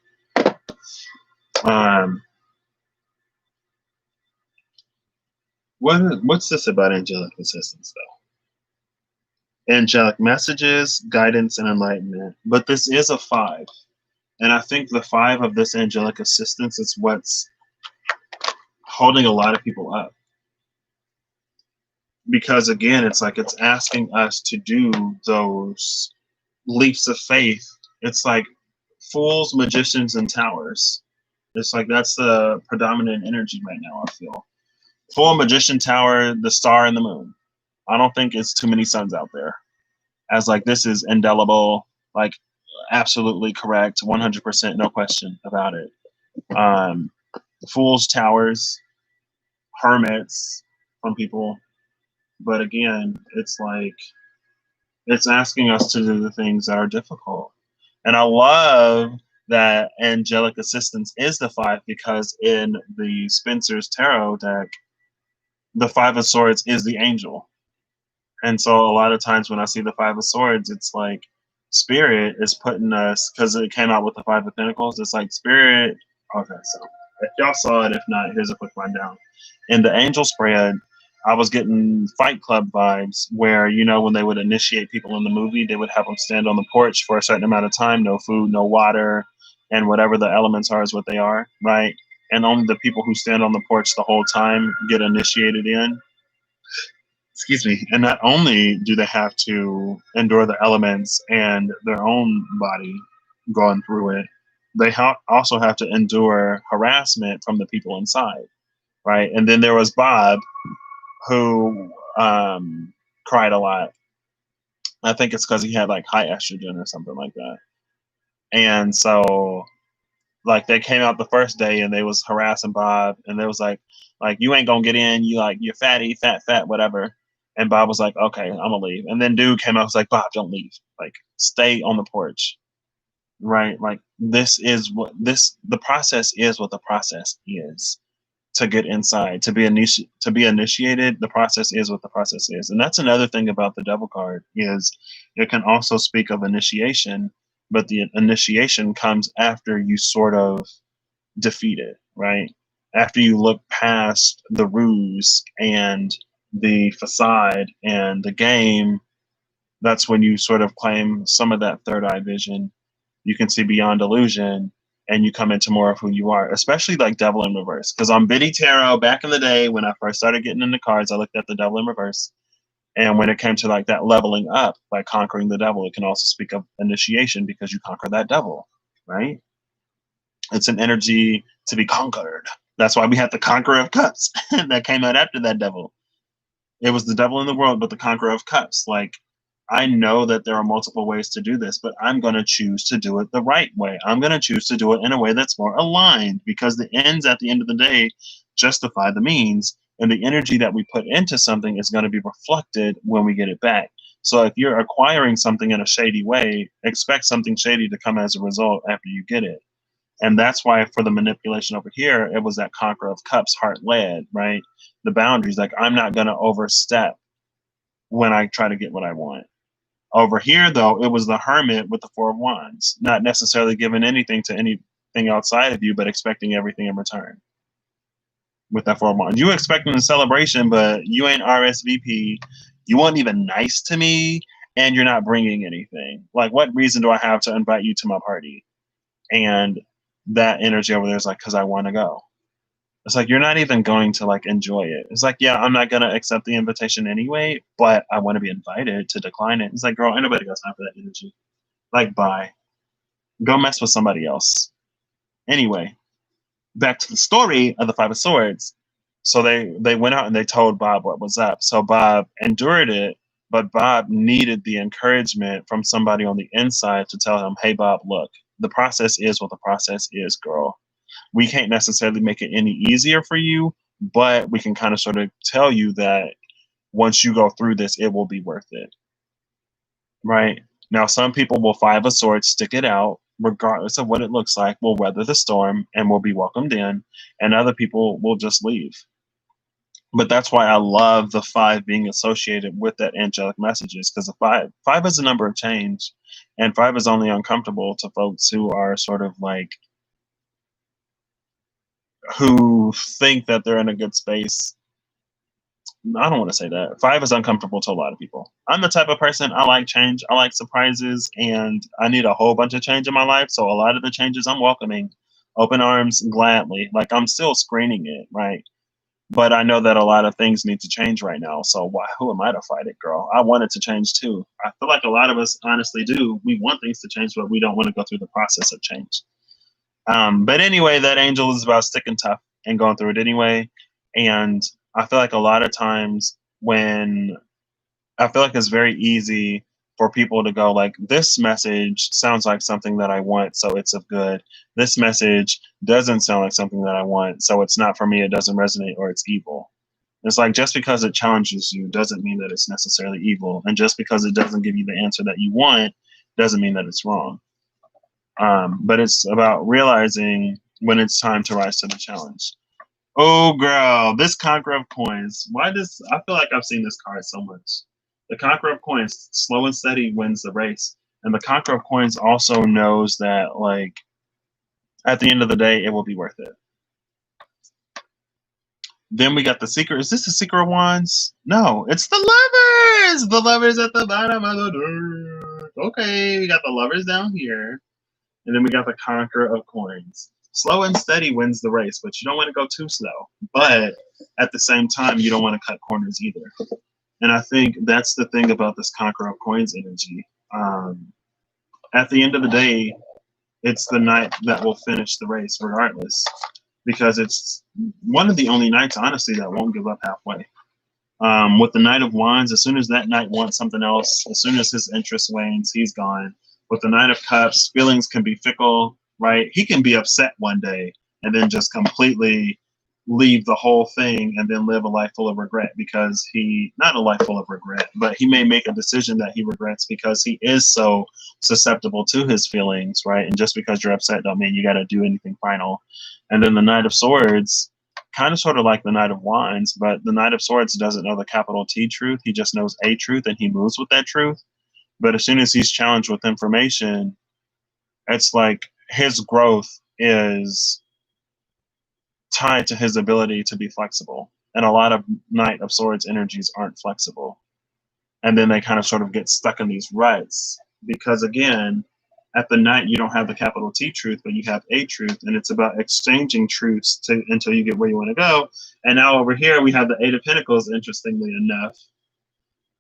What's this about angelic assistance, though? Angelic messages, guidance, and enlightenment. But this is a 5. And I think the 5 of this angelic assistance is what's holding a lot of people up. Because again, it's like it's asking us to do those leaps of faith. It's like fools, magicians, and towers. It's like that's the predominant energy right now, I feel. Fool, magician, tower, the star, and the moon. I don't think it's too many suns out there. As like this is indelible, like absolutely correct, 100%, no question about it. Fools, towers, hermits from people. But again, it's like it's asking us to do the things that are difficult. And I love that angelic assistance is the 5 because in the Spencer's Tarot deck, the 5 of Swords is the angel. And so a lot of times when I see the 5 of Swords, it's like Spirit is putting us, because it came out with the 5 of Pentacles, it's like Spirit. Okay, so if y'all saw it, if not, here's a quick rundown. In the angel spread, I was getting Fight Club vibes where, you know, when they would initiate people in the movie, they would have them stand on the porch for a certain amount of time, no food, no water, and whatever the elements are is what they are, right? And only the people who stand on the porch the whole time get initiated in. Excuse me. And not only do they have to endure the elements and their own body going through it, they also have to endure harassment from the people inside, right? And then there was Bob, who cried a lot. I think it's because he had like high estrogen or something like that. And so Like they came out the first day and they was harassing Bob, and they was like you ain't gonna get in. You like you're fatty, fat, whatever. And Bob was like, okay, I'm gonna leave. And then dude came out was like, Bob, don't leave. Like stay on the porch, right? Like the process is what the process is to get inside, to be initiated. The process is what the process is, and that's another thing about the devil card is it can also speak of initiation, but the initiation comes after you sort of defeat it, right? After you look past the ruse and the facade and the game, that's when you sort of claim some of that third eye vision. You can see beyond illusion and you come into more of who you are, especially like Devil in Reverse. Because on Biddy Tarot, back in the day when I first started getting into cards, I looked at the Devil in Reverse. And when it came to like that leveling up by conquering the devil, it can also speak of initiation because you conquer that devil, right? It's an energy to be conquered. That's why we had the Conqueror of Cups that came out after that devil. It was the devil in the world, but the Conqueror of Cups. Like, I know that there are multiple ways to do this, but I'm going to choose to do it the right way. I'm going to choose to do it in a way that's more aligned because the ends at the end of the day justify the means. And the energy that we put into something is going to be reflected when we get it back. So if you're acquiring something in a shady way, expect something shady to come as a result after you get it. And that's why for the manipulation over here, it was that Conqueror of Cups, heart led, right? The boundaries, like I'm not going to overstep when I try to get what I want. Over here, though, it was the Hermit with the Four of Wands, not necessarily giving anything to anything outside of you, but expecting everything in return. With that Four of Wands, you expecting a celebration, but you ain't RSVP. You weren't even nice to me, and you're not bringing anything. Like, what reason do I have to invite you to my party? And that energy over there is like, because I want to go. It's like, you're not even going to like enjoy it. It's like, yeah, I'm not going to accept the invitation anyway, but I want to be invited to decline it. It's like, girl, ain't nobody got time for that energy. Like, bye. Go mess with somebody else. Anyway, back to the story of the Five of Swords. So they went out and they told Bob what was up. So Bob endured it, but Bob needed the encouragement from somebody on the inside to tell him, hey, Bob, look, the process is what the process is, girl. We can't necessarily make it any easier for you, but we can kind of sort of tell you that once you go through this, it will be worth it. Right? Now, some people will Five of Swords, stick it out, regardless of what it looks like, will weather the storm and will be welcomed in, and other people will just leave. But that's why I love the five being associated with that angelic messages, because the five is a number of change, and five is only uncomfortable to folks who are sort of like, who think that they're in a good space. I don't want to say that. Five is uncomfortable to a lot of people. I'm the type of person, I like change, I like surprises, and I need a whole bunch of change in my life. So a lot of the changes I'm welcoming, open arms, gladly. Like I'm still screening it, right? But I know that a lot of things need to change right now. So who am I to fight it, girl? I want it to change too. I feel like a lot of us honestly do. We want things to change, but we don't want to go through the process of change. But anyway, that angel is about sticking tough and going through it anyway. And I feel like a lot of times when I feel like it's very easy for people to go like, this message sounds like something that I want, so it's of good. This message doesn't sound like something that I want, so it's not for me, it doesn't resonate, or it's evil. It's like, just because it challenges you doesn't mean that it's necessarily evil. And just because it doesn't give you the answer that you want doesn't mean that it's wrong. But it's about realizing when it's time to rise to the challenge. Oh, girl, this Conqueror of Coins. Why does I feel like I've seen this card so much? The Conqueror of Coins, slow and steady wins the race. And the Conqueror of Coins also knows that, like, at the end of the day, it will be worth it. Then we got the Secret. Is this the Secret of Wands? No, it's the Lovers! The Lovers at the bottom of the dirt. Okay, we got the Lovers down here. And then we got the Conqueror of Coins. Slow and steady wins the race, but you don't want to go too slow. But at the same time, you don't want to cut corners either. And I think that's the thing about this Conqueror of Coins energy. At the end of the day, it's the knight that will finish the race regardless, because it's one of the only knights, honestly, that won't give up halfway. With the Knight of Wands, as soon as that knight wants something else, as soon as his interest wanes, he's gone. With the Knight of Cups, feelings can be fickle. right? He can be upset one day and then just completely leave the whole thing and then live a life full of regret because not a life full of regret, but he may make a decision that he regrets because he is so susceptible to his feelings, right? And just because you're upset don't mean you got to do anything final. And then the Knight of Swords, kind of sort of like the Knight of Wands, but the Knight of Swords doesn't know the capital T truth. He just knows a truth and he moves with that truth. But as soon as he's challenged with information, it's like his growth is tied to his ability to be flexible. And a lot of Knight of Swords energies aren't flexible. And then they kind of sort of get stuck in these ruts because, again, at the Knight, you don't have the capital T truth, but you have a truth. And it's about exchanging truths until you get where you want to go. And now over here, we have the Eight of Pentacles, interestingly enough.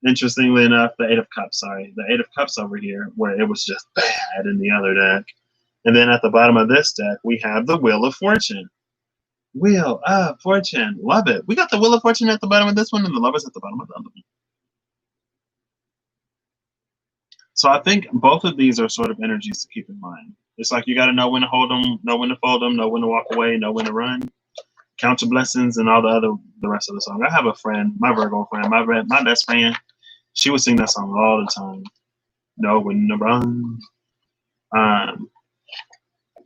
The Eight of Cups, the Eight of Cups over here, where it was just bad in the other deck. And then at the bottom of this deck, we have the Wheel of Fortune. Wheel of Fortune. Love it. We got the Wheel of Fortune at the bottom of this one and the Lovers at the bottom of the other one. So I think both of these are sort of energies to keep in mind. It's like you got to know when to hold them, know when to fold them, know when to walk away, know when to run. Count your blessings and all the rest of the song. I have a friend, my Virgo friend, my best friend. She would sing that song all the time. Know when to run.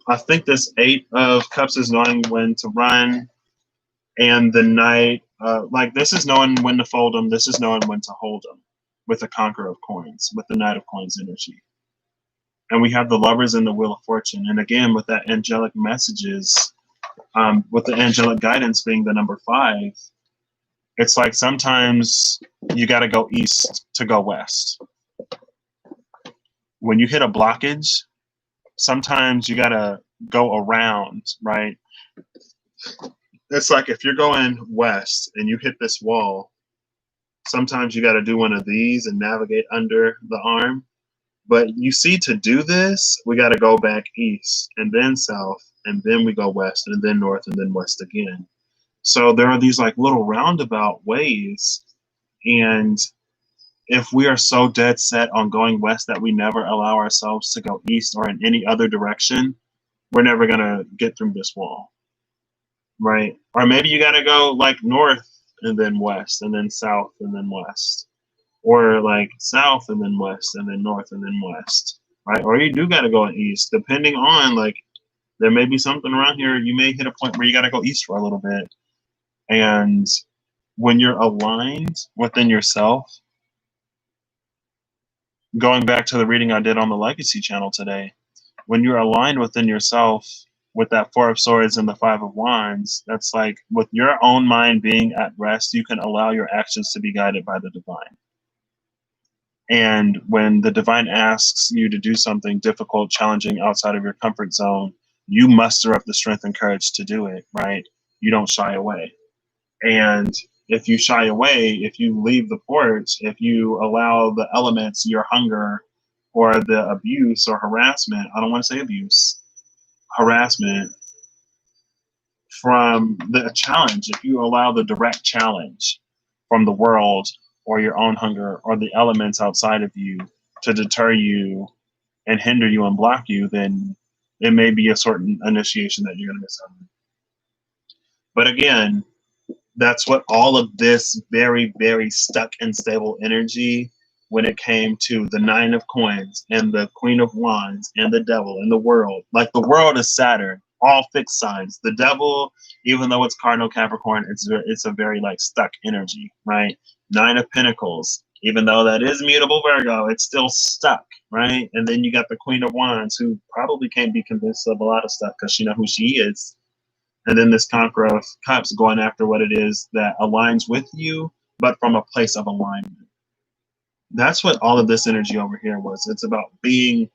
I think this Eight of Cups is knowing when to run, and the Knight, like this is knowing when to fold them. This is knowing when to hold them, with the Conqueror of Coins, with the Knight of Coins energy. And we have the Lovers and the Wheel of Fortune. And again, with that angelic messages, with the angelic guidance being the number 5, it's like sometimes you got to go east to go west. When you hit a blockage, sometimes you got to go around, right? It's like if you're going west and you hit this wall, sometimes you got to do one of these and navigate under the arm. But you see, to do this, we got to go back east and then south, and then we go west and then north and then west again. So there are these like little roundabout ways. And if we are so dead set on going west that we never allow ourselves to go east or in any other direction, we're never going to get through this wall, right? Or maybe you got to go like north and then west and then south and then west, or like south and then west and then north and then west, right? Or you do got to go east, depending on, like, there may be something around here. You may hit a point where you got to go east for a little bit. And when you're aligned within yourself, going back to the reading I did on the Legacy channel today, when you're aligned within yourself with that Four of Swords and the Five of Wands, that's like with your own mind being at rest, you can allow your actions to be guided by the divine. And when the divine asks you to do something difficult, challenging, outside of your comfort zone, you muster up the strength and courage to do it, right? You don't shy away. And if you shy away, if you leave the porch, if you allow the elements, your hunger, or the abuse or harassment, I don't want to say abuse, harassment, from the challenge, if you allow the direct challenge from the world or your own hunger or the elements outside of you to deter you and hinder you and block you, then it may be a certain initiation that you're going to miss out on. But again, that's what all of this very, very stuck and stable energy, when it came to the Nine of Coins and the Queen of Wands and the Devil and the world. Like, the world is Saturn, all fixed signs. The Devil, even though it's cardinal Capricorn, it's a very like stuck energy, right? Nine of Pentacles, even though that is mutable Virgo, it's still stuck, right? And then you got the Queen of Wands, who probably can't be convinced of a lot of stuff because she knows who she is. And then this Conqueror of Cups, going after what it is that aligns with you, but from a place of alignment. That's what all of this energy over here was. It's about being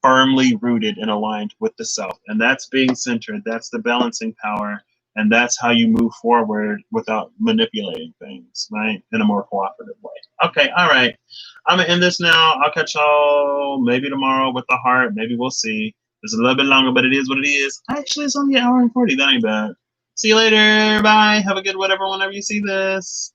firmly rooted and aligned with the self. And that's being centered. That's the balancing power. And that's how you move forward without manipulating things, right? In a more cooperative way. Okay, all right. I'm going to end this now. I'll catch y'all maybe tomorrow with the heart. Maybe we'll see. It's a little bit longer, but it is what it is. Actually, it's only an hour and 40. That ain't bad. See you later. Bye. Have a good whatever whenever you see this.